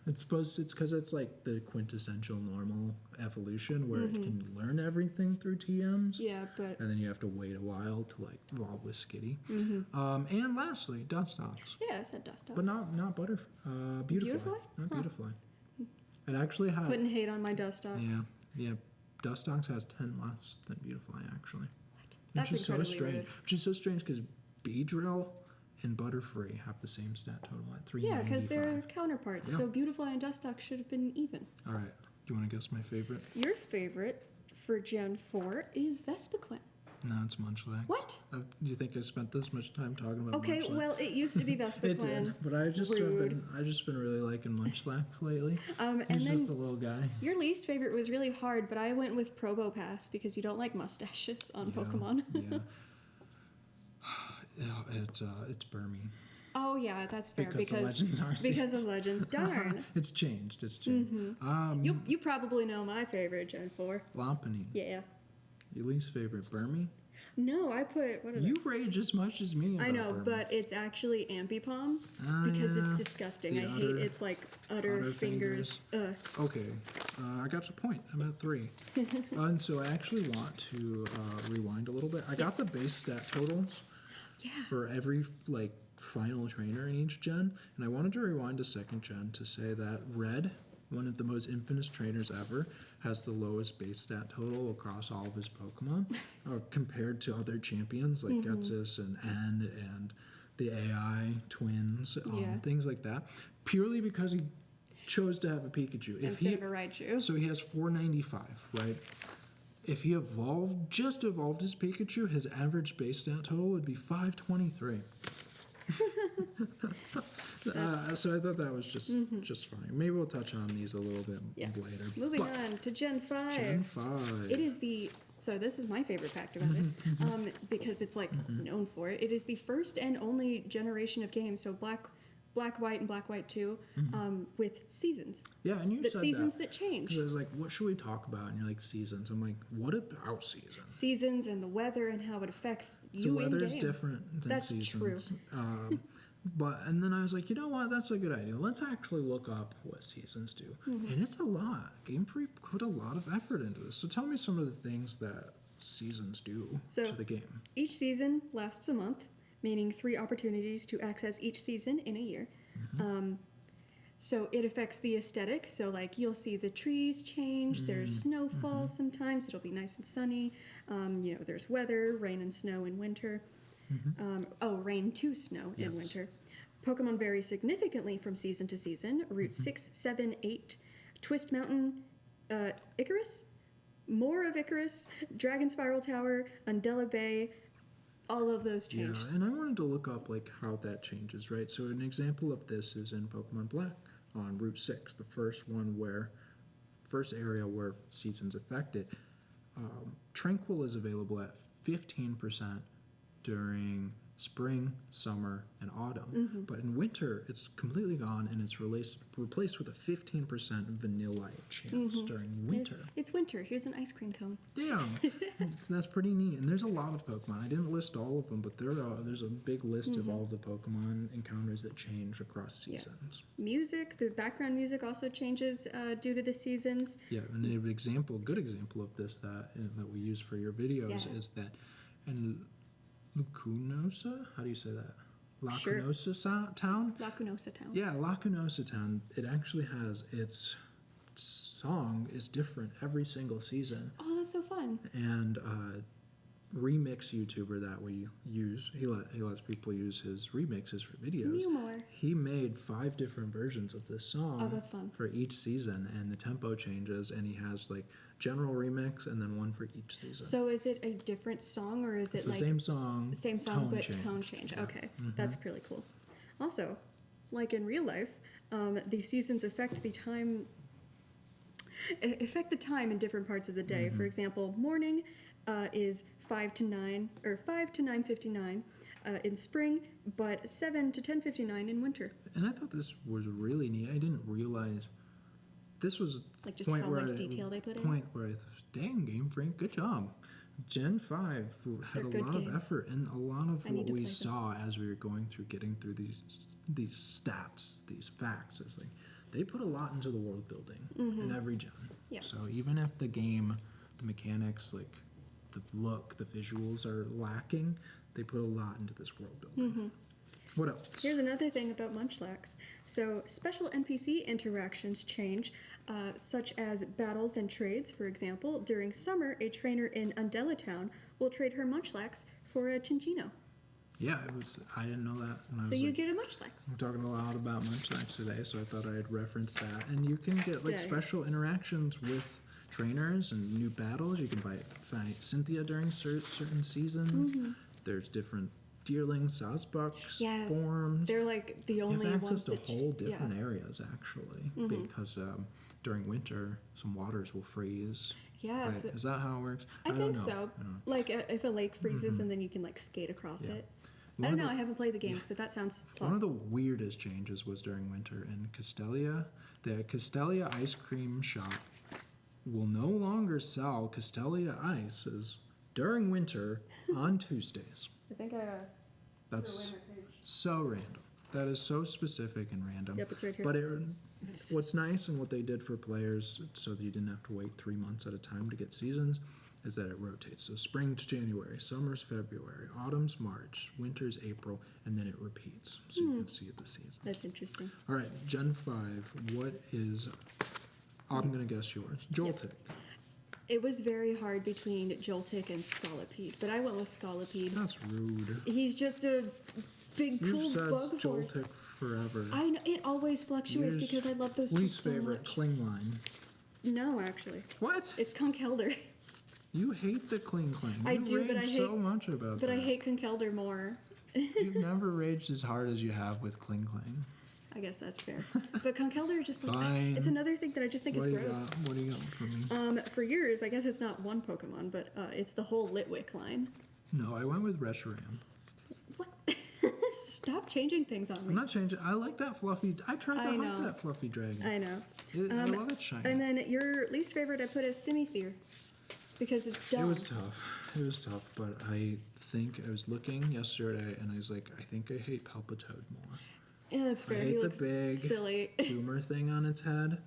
Speaker 1: It's because it's like the quintessential normal evolution where it can learn everything through TMs.
Speaker 2: Yeah, but...
Speaker 1: And then you have to wait a while to like evolve with Skitty. And lastly, Dustox.
Speaker 2: Yeah, I said Dustox.
Speaker 1: But not Beautifly.
Speaker 2: Beautifly?
Speaker 1: Not Beautifully. It actually has...
Speaker 2: Couldn't hate on my Dustox.
Speaker 1: Yeah. Dustox has 10 less than Beautifly, actually.
Speaker 2: What? That's
Speaker 1: Which is so
Speaker 2: incredibly
Speaker 1: strange.
Speaker 2: weird.
Speaker 1: Which is so strange because Beedrill and Butterfree have the same stat total at 395.
Speaker 2: Yeah, because they're counterparts.
Speaker 1: Yeah.
Speaker 2: So Beautifly and Dustox should have been even.
Speaker 1: All right. Do you want to guess my favorite?
Speaker 2: Your favorite for Gen 4 is Vespiquen.
Speaker 1: No, it's Munchlax.
Speaker 2: What?
Speaker 1: Do you think I spent this much time talking about
Speaker 2: Okay,
Speaker 1: Munchlax?
Speaker 2: well, it used to be Vespiquen.
Speaker 1: It did, but I just
Speaker 2: Rude.
Speaker 1: been really liking Munchlax lately.
Speaker 2: And
Speaker 1: He's
Speaker 2: then
Speaker 1: just a little guy.
Speaker 2: your least favorite was really hard, but I went with Probopass because you don't like mustaches on Pokemon.
Speaker 1: Yeah. Yeah, it's Burmy.
Speaker 2: Oh yeah, that's fair
Speaker 1: Because of Legends Arceus.
Speaker 2: because of Legends. Darn.
Speaker 1: It's changed.
Speaker 2: You probably know my favorite Gen 4.
Speaker 1: Lompany.
Speaker 2: Yeah.
Speaker 1: Your least favorite Burmy?
Speaker 2: No, I put what are
Speaker 1: You rage as much as me.
Speaker 2: I
Speaker 1: about
Speaker 2: know,
Speaker 1: Burmy.
Speaker 2: but it's actually Ambipom because
Speaker 1: yeah.
Speaker 2: it's disgusting.
Speaker 1: The
Speaker 2: I hate
Speaker 1: udder-
Speaker 2: it's like udder fingers.
Speaker 1: Okay, I got your point. I'm at 3. And so I actually want to rewind a little bit. I got the base stat totals for every final trainer in each gen, and I wanted to rewind to 2nd gen to say that Red, one of the most infamous trainers ever, has the lowest base stat total across all of his Pokemon compared to other champions like Gutsus and N and the AI twins, things like that, purely because he chose to have a Pikachu.
Speaker 2: Instead of a Raichu.
Speaker 1: So he has 495, right? If he just evolved his Pikachu, his average base stat total would be 523. So I thought that was just fine. Maybe we'll touch on these a little bit later.
Speaker 2: Moving on to Gen 5.
Speaker 1: Gen 5.
Speaker 2: It is so this is my favorite fact about it because it's known for it. It is the first and only generation of games, so Black, White, and Black, White 2 with seasons.
Speaker 1: Yeah, and you said
Speaker 2: seasons that change.
Speaker 1: Because I was like, what should we talk about? And you're like, seasons. I'm like, what about seasons?
Speaker 2: Seasons and the weather and how it affects
Speaker 1: So
Speaker 2: you in
Speaker 1: weather's
Speaker 2: game.
Speaker 1: different than
Speaker 2: That's
Speaker 1: seasons. True. And then I was like, you know what? That's a good idea. Let's actually look up what seasons do. And it's a lot. Game Freak put a lot of effort into this. So tell me some of the things that seasons do to the game.
Speaker 2: Each season lasts a month, meaning 3 opportunities to access each season in a year. So it affects the aesthetic. So you'll see the trees change. There's snowfall sometimes. It'll be nice and sunny. There's weather, rain and snow in winter. Rain to snow in winter. Pokemon vary significantly from season to season. Route 6, 7, 8, Twist Mountain, Icarus, more of Icarus, Dragon Spiral Tower, Undella Bay, all of those change.
Speaker 1: Yeah, and I wanted to look up how that changes, right? So an example of this is in Pokemon Black on Route 6, the first area where seasons affect it. Tranquil is available at 15% during spring, summer, and autumn. But in winter, it's completely gone, and it's replaced with a 15% vanilla chance during winter.
Speaker 2: It's winter. Here's an ice cream cone.
Speaker 1: Damn, that's pretty neat. And there's a lot of Pokemon. I didn't list all of them, but there's a big list of all of the Pokemon encounters that change across seasons.
Speaker 2: Music, the background music also changes due to the seasons.
Speaker 1: Yeah, and a good example of this that we use for your videos is that in Lacunosa, how do you say that? Lacunosa Town?
Speaker 2: Lacunosa Town.
Speaker 1: Yeah, Lacunosa Town, it actually has its song is different every single season.
Speaker 2: Oh, that's so fun.
Speaker 1: And remix YouTuber that we use, he lets people use his remixes for videos.
Speaker 2: Mewmore.
Speaker 1: He made 5 different versions of this song.
Speaker 2: Oh, that's fun.
Speaker 1: For each season, and the tempo changes, and he has general remix and then one for each season.
Speaker 2: So is it a different song or is it
Speaker 1: the same song?
Speaker 2: Same song, but
Speaker 1: change.
Speaker 2: tone change.
Speaker 1: Yeah.
Speaker 2: Okay, that's really cool. Also, like in real life, the seasons affect the time. affect the time in different parts of the day. For example, morning is 5 to 9 or 5 to 9:59 in spring, but 7 to 10:59 in winter.
Speaker 1: And I thought this was really neat. I didn't realize this was
Speaker 2: Like just how much detail they put in.
Speaker 1: Point where I thought, dang, Game Freak, good job. Gen 5 had
Speaker 2: They're
Speaker 1: a
Speaker 2: good
Speaker 1: lot of
Speaker 2: games.
Speaker 1: effort, and a lot of
Speaker 2: I need
Speaker 1: what
Speaker 2: to
Speaker 1: we
Speaker 2: play them.
Speaker 1: saw as we were going through getting through these stats, these facts, is like they put a lot into the world building in every gen.
Speaker 2: Yeah.
Speaker 1: So even if the game, the mechanics, like the look, the visuals are lacking, they put a lot into this world building. What else?
Speaker 2: Here's another thing about Munchlax. So special NPC interactions change, such as battles and trades. For example, during summer, a trainer in Undella Town will trade her Munchlax for a Chinchino.
Speaker 1: Yeah, it was. I didn't know that. And I
Speaker 2: So
Speaker 1: was
Speaker 2: you
Speaker 1: like,
Speaker 2: get a Munchlax.
Speaker 1: we're talking a lot about Munchlax today, so I thought I'd reference that. And you can get like
Speaker 2: Yeah.
Speaker 1: special interactions with trainers and new battles. You can fight Cynthia during certain seasons. There's different Deerlings, Sasbucks,
Speaker 2: Yes,
Speaker 1: forms.
Speaker 2: they're like the
Speaker 1: You
Speaker 2: only
Speaker 1: have
Speaker 2: ones
Speaker 1: access to
Speaker 2: that
Speaker 1: whole different
Speaker 2: yeah.
Speaker 1: areas actually, because during winter some waters will freeze.
Speaker 2: Yeah,
Speaker 1: Right?
Speaker 2: so
Speaker 1: Is that how it works?
Speaker 2: I
Speaker 1: don't
Speaker 2: think
Speaker 1: know.
Speaker 2: so.
Speaker 1: I don't know.
Speaker 2: Like if a lake freezes and then you can like skate across
Speaker 1: Yeah.
Speaker 2: it.
Speaker 1: One
Speaker 2: I
Speaker 1: of
Speaker 2: don't know.
Speaker 1: the-
Speaker 2: I haven't played the games, but that sounds
Speaker 1: One of
Speaker 2: plausible.
Speaker 1: the weirdest changes was during winter in Castelia. The Castelia ice cream shop will no longer sell Castelia ices during winter on Tuesdays.
Speaker 2: I think I.
Speaker 1: That's so random. That is so specific and random.
Speaker 2: Yep, it's right here.
Speaker 1: But what's nice and what they did for players so that you didn't have to wait 3 months at a time to get seasons is that it rotates. So spring to January, summer's February, autumn's March, winter's April, and then it repeats. So you can see the season.
Speaker 2: That's interesting.
Speaker 1: All right, Gen 5, what is, I'm going to guess yours. Joltik.
Speaker 2: It was very hard between Joltik and Scolipede, but I went with Scolipede.
Speaker 1: That's rude.
Speaker 2: He's just a big
Speaker 1: You've
Speaker 2: cool
Speaker 1: said
Speaker 2: bug horse.
Speaker 1: Joltik forever.
Speaker 2: I know it always fluctuates
Speaker 1: Yours-
Speaker 2: because I love those
Speaker 1: Least
Speaker 2: so
Speaker 1: favorite,
Speaker 2: much.
Speaker 1: Kling line.
Speaker 2: No, actually,
Speaker 1: What?
Speaker 2: it's Conkeldurr.
Speaker 1: You hate the Kling Clang.
Speaker 2: I
Speaker 1: You
Speaker 2: do, but I
Speaker 1: rage
Speaker 2: hate-
Speaker 1: so much about
Speaker 2: But
Speaker 1: that.
Speaker 2: I hate Conkeldurr more.
Speaker 1: You've never raged as hard as you have with Kling Clang.
Speaker 2: I guess that's fair. But Conkeldurr just like
Speaker 1: Fine.
Speaker 2: it's another thing that I just think
Speaker 1: What
Speaker 2: is
Speaker 1: do you
Speaker 2: gross.
Speaker 1: got? What do you got for me?
Speaker 2: For yours, I guess it's not one Pokemon, but it's the whole Litwick line.
Speaker 1: No, I went with Reshiram.
Speaker 2: What? Stop changing things on
Speaker 1: I'm
Speaker 2: me.
Speaker 1: not changing. I like that fluffy. I tried to
Speaker 2: I
Speaker 1: hunt
Speaker 2: know.
Speaker 1: that fluffy dragon.
Speaker 2: I know.
Speaker 1: I love it shiny.
Speaker 2: And then your least favorite I put as Simisear because it's dumb.
Speaker 1: It was tough. It was tough, but I think I was looking yesterday and I was like, I think I hate Palpitoad more.
Speaker 2: Yeah, that's
Speaker 1: I
Speaker 2: fair. He
Speaker 1: hate the
Speaker 2: looks
Speaker 1: big
Speaker 2: silly.
Speaker 1: tumor thing on its head.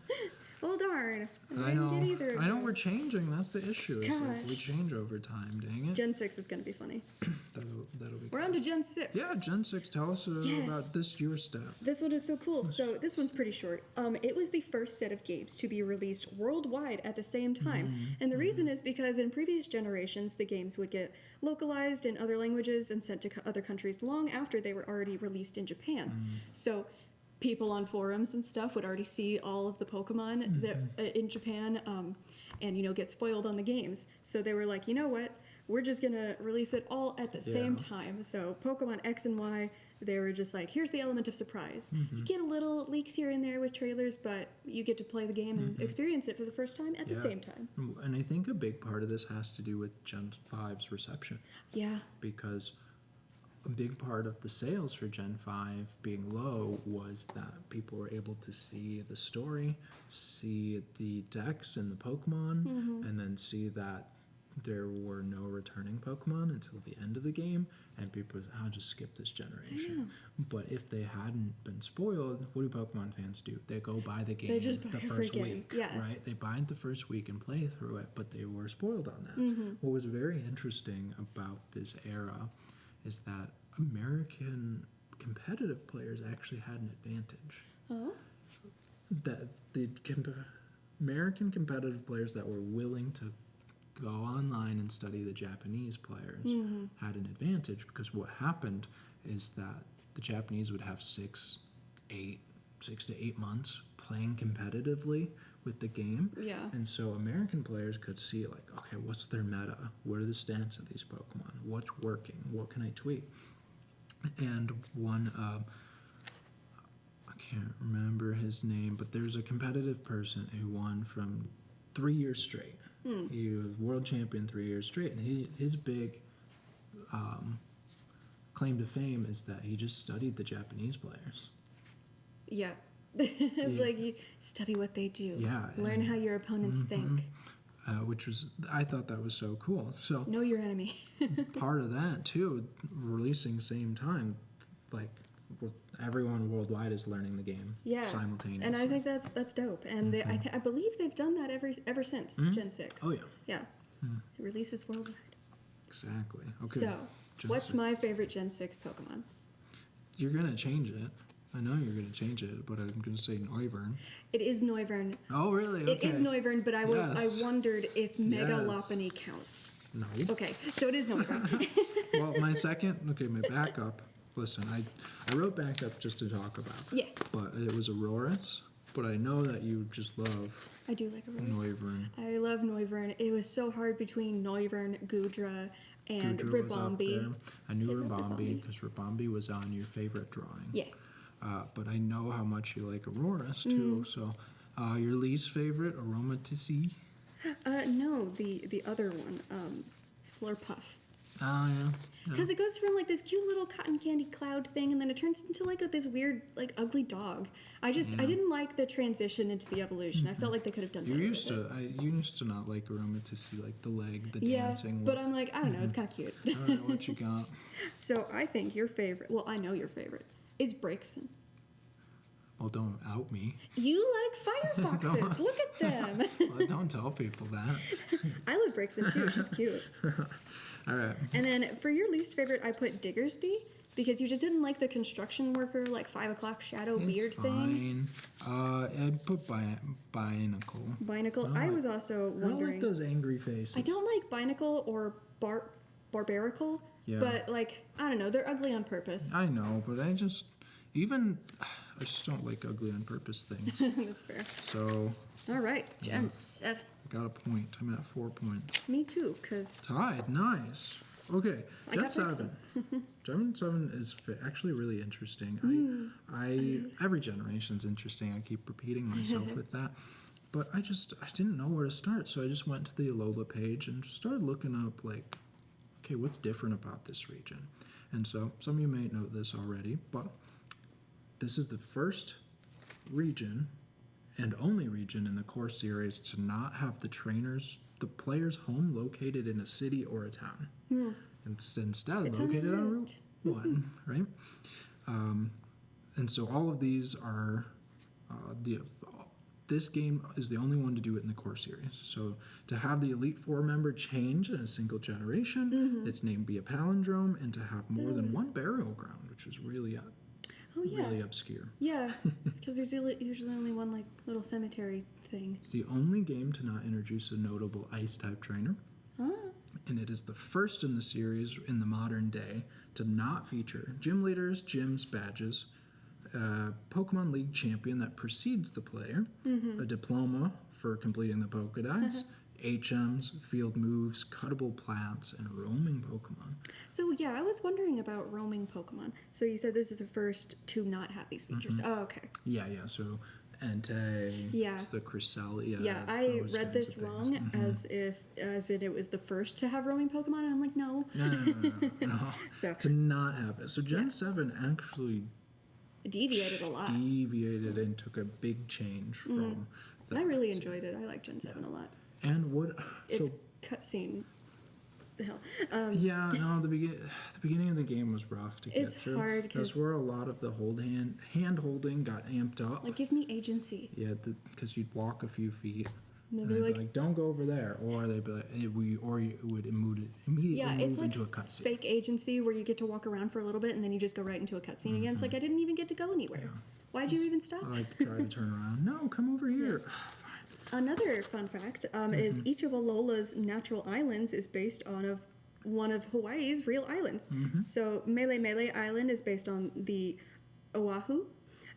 Speaker 2: Well, darn.
Speaker 1: I
Speaker 2: didn't
Speaker 1: know.
Speaker 2: get either of
Speaker 1: I know
Speaker 2: those.
Speaker 1: we're changing. That's the issue. It's like we
Speaker 2: Gosh.
Speaker 1: change over time. Dang it.
Speaker 2: Gen 6 is going to be funny.
Speaker 1: That'll be.
Speaker 2: We're on to Gen 6.
Speaker 1: Yeah, Gen 6. Tell us
Speaker 2: Yes.
Speaker 1: about this your step.
Speaker 2: This one is so cool. So this one's pretty short. It was the first set of games to be released worldwide at the same time. And the reason is because in previous generations, the games would get localized in other languages and sent to other countries long after they were already released in Japan. So people on forums and stuff would already see all of the Pokemon that in Japan and, you know, get spoiled on the games. So they were like, you know what? We're just going to release it all at the same
Speaker 1: Yeah.
Speaker 2: time. So Pokemon X and Y, they were just like, here's the element of surprise. You get a little leaks here and there with trailers, but you get to play the game and experience it for the first time at the
Speaker 1: Yeah.
Speaker 2: same time.
Speaker 1: And I think a big part of this has to do with Gen 5's reception.
Speaker 2: Yeah.
Speaker 1: Because a big part of the sales for Gen 5 being low was that people were able to see the story, see the decks and the Pokemon, and then see that there were no returning Pokemon until the end of the game, and people was, I'll just skip this generation. But if they hadn't been spoiled, what do Pokemon fans do? They go buy the game
Speaker 2: just buy
Speaker 1: the
Speaker 2: it
Speaker 1: first
Speaker 2: freaking-
Speaker 1: week,
Speaker 2: yeah.
Speaker 1: right? They buy it the first week and play through it, but they were spoiled on that. What was very interesting about this era is that American competitive players actually had an advantage.
Speaker 2: Oh?
Speaker 1: That the American competitive players that were willing to go online and study the Japanese players had an advantage, because what happened is that the Japanese would have 6 to 8 months playing competitively with the game.
Speaker 2: Yeah.
Speaker 1: And so American players could see, like, okay, what's their meta? What are the stats of these Pokemon? What's working? What can I tweak? And one, I can't remember his name, but there's a competitive person who won from 3 years straight. He was world champion 3 years straight, and his big claim to fame is that he just studied the Japanese players.
Speaker 2: Yeah. It's like you study what they do.
Speaker 1: Yeah,
Speaker 2: Learn
Speaker 1: and-
Speaker 2: how your opponents think.
Speaker 1: Which was, I thought that was so cool. So
Speaker 2: Know your enemy.
Speaker 1: part of that too, releasing same time, like everyone worldwide is learning the game
Speaker 2: Yeah.
Speaker 1: simultaneously.
Speaker 2: And I think that's dope. And I believe they've done that ever since Gen 6.
Speaker 1: Oh, yeah.
Speaker 2: Yeah. It releases worldwide.
Speaker 1: Exactly. Okay.
Speaker 2: So,
Speaker 1: Gen
Speaker 2: what's
Speaker 1: 6.
Speaker 2: my favorite Gen 6 Pokemon?
Speaker 1: You're gonna change it. I know you're gonna change it, but I'm gonna say Noivern.
Speaker 2: It is Noivern.
Speaker 1: Oh, really? Okay.
Speaker 2: It is Noivern, but
Speaker 1: Yes.
Speaker 2: I wondered if Mega
Speaker 1: Yes.
Speaker 2: Lopunny counts.
Speaker 1: No.
Speaker 2: Okay, so it is Noivern.
Speaker 1: Well, my backup. Listen, I wrote backup just to talk about.
Speaker 2: Yeah.
Speaker 1: But it was Auroras. But I know that you just love
Speaker 2: I do like Aurora.
Speaker 1: Noivern.
Speaker 2: I love Noivern. It was so hard between Noivern, Gudra, and
Speaker 1: Gudra was up there.
Speaker 2: Ribombee.
Speaker 1: I knew
Speaker 2: I love
Speaker 1: Ribombee
Speaker 2: Ribombee.
Speaker 1: because Ribombee was on your favorite drawing.
Speaker 2: Yeah.
Speaker 1: But I know how much you like Auroras too. So, your least favorite, Aromatisse?
Speaker 2: No, the other one, Slurpuff.
Speaker 1: Oh, yeah.
Speaker 2: Because it goes from like this cute little cotton candy cloud thing, and then it turns into like this weird, like ugly dog. I didn't like the transition into the evolution. I felt like they could have done better.
Speaker 1: You used
Speaker 2: with it.
Speaker 1: to, you used to not like Aromatisse, like the leg, the
Speaker 2: Yeah,
Speaker 1: dancing.
Speaker 2: but I'm like, I don't know, it's kind of cute.
Speaker 1: All right, what you got?
Speaker 2: So I think your favorite, well, I know your favorite, is Braixen.
Speaker 1: Well, don't out me.
Speaker 2: You like fire foxes. Look at them.
Speaker 1: Well, don't tell people that.
Speaker 2: I love Braixen too. She's cute.
Speaker 1: All right.
Speaker 2: And then for your least favorite, I put Diggersby because you just didn't like the construction worker, like 5 o'clock shadow beard
Speaker 1: It's
Speaker 2: thing.
Speaker 1: fine. I'd put Binacle.
Speaker 2: Binacle. I was also
Speaker 1: I don't
Speaker 2: wondering.
Speaker 1: like those angry faces.
Speaker 2: I don't like Binacle or Barbarical,
Speaker 1: Yeah.
Speaker 2: but like I don't know, they're ugly on purpose.
Speaker 1: I know, but I just don't like ugly on purpose things.
Speaker 2: That's fair.
Speaker 1: So
Speaker 2: All right, Gen 7.
Speaker 1: I got a point. I'm at 4 points.
Speaker 2: Me too, because
Speaker 1: Tied. Nice. Okay.
Speaker 2: I
Speaker 1: Gen
Speaker 2: got
Speaker 1: 7. Gen 7 is actually really interesting. Every generation's interesting. I keep repeating myself with that. But I didn't know where to start. So I just went to the Alola page and just started looking up like, okay, what's different about this region? And so some of you may know this already, but this is the first region and only region in the core series to not have the player's home located in a city or a town. It's instead
Speaker 2: It's
Speaker 1: located on
Speaker 2: Route.
Speaker 1: Route 1, right? And so all of these are this game is the only one to do it in the core series. So to have the Elite Four member change in a single generation, its name be a palindrome, and to have more than one burial ground, which is really
Speaker 2: oh yeah,
Speaker 1: really obscure.
Speaker 2: yeah, because there's usually only one like little cemetery thing.
Speaker 1: It's the only game to not introduce a notable ice-type trainer, and it is the first in the series in the modern day to not feature gym leaders, gyms, badges, Pokemon League champion that precedes the player, a diploma for completing the Pokédex, HMs, field moves, cuttable plants, and roaming Pokemon.
Speaker 2: So yeah, I was wondering about roaming Pokemon. So you said this is the first to not have these features. Oh, okay.
Speaker 1: Yeah, so Entei,
Speaker 2: Yeah.
Speaker 1: the Cresselia.
Speaker 2: Yeah, I read this wrong as it was the first to have roaming Pokemon, and I'm like, no.
Speaker 1: No.
Speaker 2: So
Speaker 1: To not have it. So Gen 7 actually
Speaker 2: deviated a lot.
Speaker 1: deviated and took a big change from that.
Speaker 2: I really enjoyed it. I like Gen 7 a lot.
Speaker 1: And what?
Speaker 2: It's
Speaker 1: So
Speaker 2: cutscene. Hell.
Speaker 1: yeah, no, the beginning of the game was rough to get
Speaker 2: It's
Speaker 1: through.
Speaker 2: hard
Speaker 1: That's
Speaker 2: 'cause-
Speaker 1: where a lot of the hand holding got amped up.
Speaker 2: Like, give me agency.
Speaker 1: Yeah, because you'd walk a few feet.
Speaker 2: And they'd
Speaker 1: And
Speaker 2: be
Speaker 1: they'd
Speaker 2: like,
Speaker 1: be like, don't go over there, or they'd be like, it would immediately
Speaker 2: yeah,
Speaker 1: move
Speaker 2: it's like
Speaker 1: into a cutscene.
Speaker 2: fake agency where you get to walk around for a little bit and then you just go right into a cutscene again. It's like I didn't even get to go anywhere. Why'd you even stop?
Speaker 1: I like try to turn around. No, come over here.
Speaker 2: Another fun fact is each of Alola's natural islands is based on one of Hawaii's real islands. So Mele Mele Island is based on the Oahu,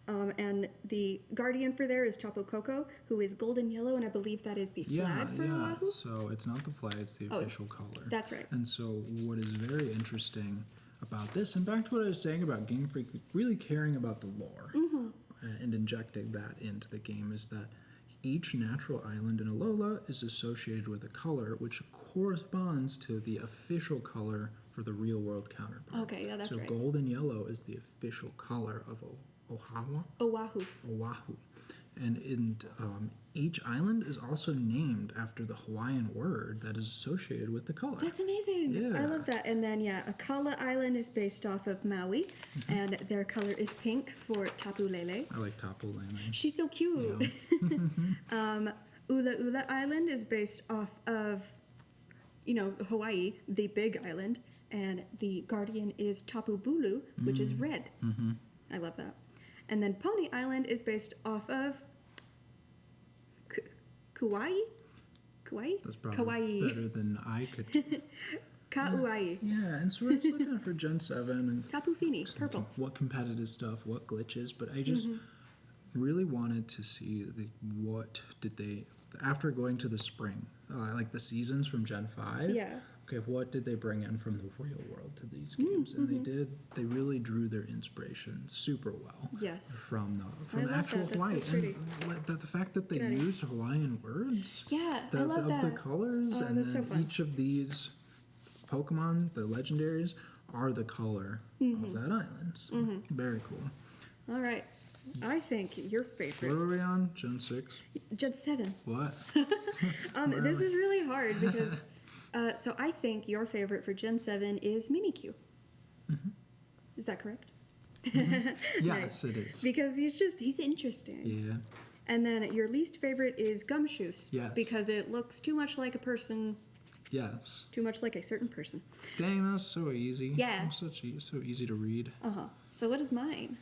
Speaker 2: and the guardian for there is Tapu Koko, who is golden yellow, and I believe that is the flag for Oahu.
Speaker 1: So it's not the flag; it's the official color.
Speaker 2: That's right.
Speaker 1: And so, what is very interesting about this, and back to what I was saying about Game Freak really caring about the lore and injecting that into the game, is that each natural island in Alola is associated with a color which corresponds to the official color for the real world counterpart.
Speaker 2: Okay, yeah, that's
Speaker 1: so
Speaker 2: right.
Speaker 1: gold and yellow is the official color of
Speaker 2: Oahu.
Speaker 1: Oahu. And each island is also named after the Hawaiian word that is associated with the color.
Speaker 2: That's amazing.
Speaker 1: Yeah.
Speaker 2: I love that. And then, Akala Island is based off of Maui, and their color is pink for Tapu Lele.
Speaker 1: I like Tapu Lele.
Speaker 2: She's so cute. Ula Ula Island is based off of, Hawaii, the big island, and the guardian is Tapu Bulu, which is red.
Speaker 1: Mm-hmm.
Speaker 2: I love that. And then Pony Island is based off of Kauai?
Speaker 1: That's probably
Speaker 2: Kauai.
Speaker 1: better than I could.
Speaker 2: Kauai.
Speaker 1: Yeah, and so we're just looking for Gen 7 and
Speaker 2: Tapu Fini, purple.
Speaker 1: what competitive stuff, what glitches, but I just really wanted to see what did they, after going to the spring, like the seasons from Gen 5.
Speaker 2: Yeah.
Speaker 1: Okay, what did they bring in from the real world to these games? And they really drew their inspiration super well.
Speaker 2: Yes.
Speaker 1: From
Speaker 2: love
Speaker 1: actual
Speaker 2: that. That's
Speaker 1: Hawaii.
Speaker 2: so pretty.
Speaker 1: And the fact that they used Hawaiian words.
Speaker 2: Yeah,
Speaker 1: I
Speaker 2: love that.
Speaker 1: the colors,
Speaker 2: Oh,
Speaker 1: and
Speaker 2: that's
Speaker 1: then
Speaker 2: so fun.
Speaker 1: each of these Pokemon, the legendaries, are the color of that island. So very cool.
Speaker 2: All right. I think your
Speaker 1: What
Speaker 2: favorite.
Speaker 1: are we on? Gen 6?
Speaker 2: Gen 7.
Speaker 1: What?
Speaker 2: This was really hard because. So I think your favorite for Gen 7 is Mimikyu. Is that correct?
Speaker 1: Yes, it is.
Speaker 2: Because he's interesting.
Speaker 1: Yeah.
Speaker 2: And then your least favorite is Gumshoos.
Speaker 1: Yes.
Speaker 2: Because it looks too much like a person,
Speaker 1: Yes.
Speaker 2: too much like a certain person.
Speaker 1: Dang, that's so easy.
Speaker 2: Yeah.
Speaker 1: So easy to read.
Speaker 2: So what is mine?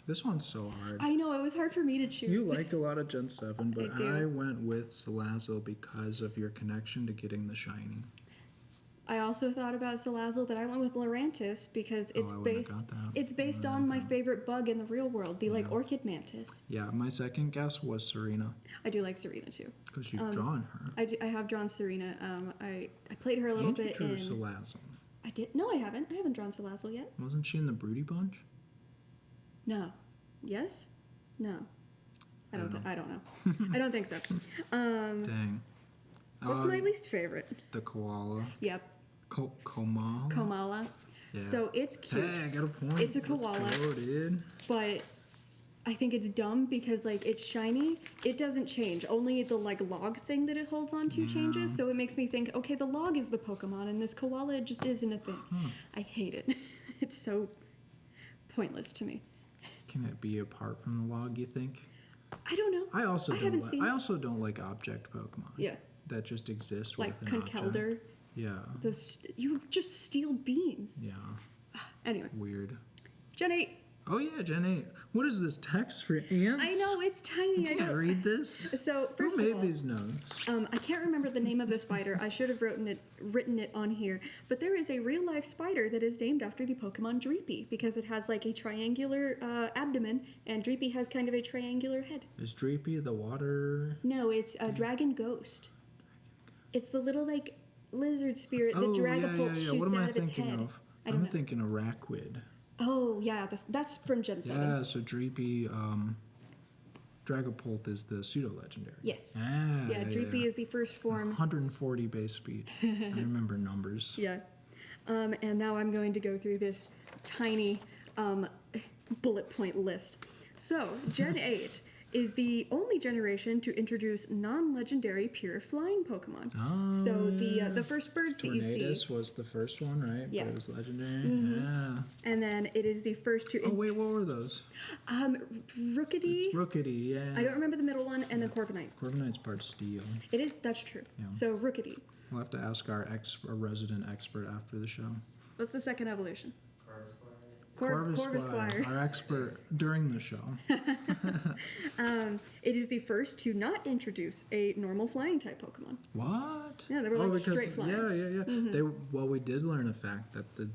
Speaker 1: This one's so hard.
Speaker 2: I know, it was hard for me to choose.
Speaker 1: You like a lot of Gen 7, but
Speaker 2: I do.
Speaker 1: I went with Salazzle because of your connection to getting the shiny.
Speaker 2: I also thought about Salazzle, but I went with Lurantis because it's
Speaker 1: I wouldn't have
Speaker 2: based
Speaker 1: got that.
Speaker 2: it's based on my favorite bug in the real world, the orchid mantis.
Speaker 1: Yeah, my second guess was Serena
Speaker 2: I do like Serena too.
Speaker 1: because you've drawn her.
Speaker 2: I have drawn Serena. I played her a little
Speaker 1: And you
Speaker 2: bit
Speaker 1: drew
Speaker 2: in.
Speaker 1: Salazzle.
Speaker 2: I did. No, I haven't. I haven't drawn Salazzle yet.
Speaker 1: Wasn't she in the Broody Bunch?
Speaker 2: No. Yes? No. I don't know. I don't think so.
Speaker 1: Dang.
Speaker 2: What's my least favorite?
Speaker 1: The koala.
Speaker 2: Yep.
Speaker 1: Komala.
Speaker 2: Komala.
Speaker 1: Yeah.
Speaker 2: So it's cute,
Speaker 1: Hey, I got a point.
Speaker 2: It's a
Speaker 1: Let's
Speaker 2: koala.
Speaker 1: go, dude.
Speaker 2: but I think it's dumb because it's shiny. It doesn't change. Only the log thing that it holds on to changes. So it makes me think, okay, the log is the Pokemon, and this koala just isn't a thing. I hate it. It's so pointless to me.
Speaker 1: Can it be apart from the log, you think?
Speaker 2: I don't know.
Speaker 1: I
Speaker 2: haven't seen
Speaker 1: I
Speaker 2: it.
Speaker 1: also don't like object Pokemon.
Speaker 2: Yeah.
Speaker 1: That just exist
Speaker 2: Like
Speaker 1: with an object.
Speaker 2: Conkeldurr.
Speaker 1: Yeah.
Speaker 2: You just steal beans.
Speaker 1: Yeah.
Speaker 2: Anyway,
Speaker 1: Weird.
Speaker 2: Gen 8.
Speaker 1: Oh yeah, Gen 8. What is this text for ants?
Speaker 2: I know, it's tiny. I
Speaker 1: Can I
Speaker 2: don't
Speaker 1: read this?
Speaker 2: So,
Speaker 1: Who
Speaker 2: first
Speaker 1: made
Speaker 2: of all,
Speaker 1: these notes?
Speaker 2: I can't remember the name of the spider. I should have written it on here. But there is a real life spider that is named after the Pokemon Dreepy because it has a triangular abdomen, and Dreepy has kind of a triangular head.
Speaker 1: Is Dreepy the water?
Speaker 2: No, it's a dragon ghost. It's the little lizard spirit that Dragapult shoots
Speaker 1: What am I
Speaker 2: out of its
Speaker 1: thinking
Speaker 2: head.
Speaker 1: of?
Speaker 2: I don't
Speaker 1: I'm
Speaker 2: know.
Speaker 1: thinking of Raquid.
Speaker 2: Oh yeah, that's from Gen 7.
Speaker 1: Yeah, so Dreepy, Dragapult is the pseudo-legendary.
Speaker 2: Yes.
Speaker 1: Ah,
Speaker 2: Yeah, Dreepy is the first form.
Speaker 1: 140 base speed. I remember numbers.
Speaker 2: Yeah. And now I'm going to go through this tiny bullet point list. So, Gen 8 is the only generation to introduce non-legendary pure flying Pokemon.
Speaker 1: Oh,
Speaker 2: So the first birds that you see,
Speaker 1: Tornadus was the first one, right?
Speaker 2: Yeah.
Speaker 1: But it was legendary. Yeah.
Speaker 2: and then it is the first to
Speaker 1: Oh wait, what were those?
Speaker 2: Rookidee.
Speaker 1: Rookidee, yeah.
Speaker 2: I don't remember the middle one, and then Corviknight.
Speaker 1: Corviknight's part steel.
Speaker 2: That's true.
Speaker 1: Yeah.
Speaker 2: So Rookidee.
Speaker 1: We'll have to ask our resident expert after the show.
Speaker 2: What's the second evolution?
Speaker 1: Corvisquire,
Speaker 2: Corvisquire.
Speaker 1: our expert during the show.
Speaker 2: It is the first to not introduce a normal flying type Pokemon.
Speaker 1: What?
Speaker 2: Yeah, they were straight flying.
Speaker 1: Yeah. We did learn a fact that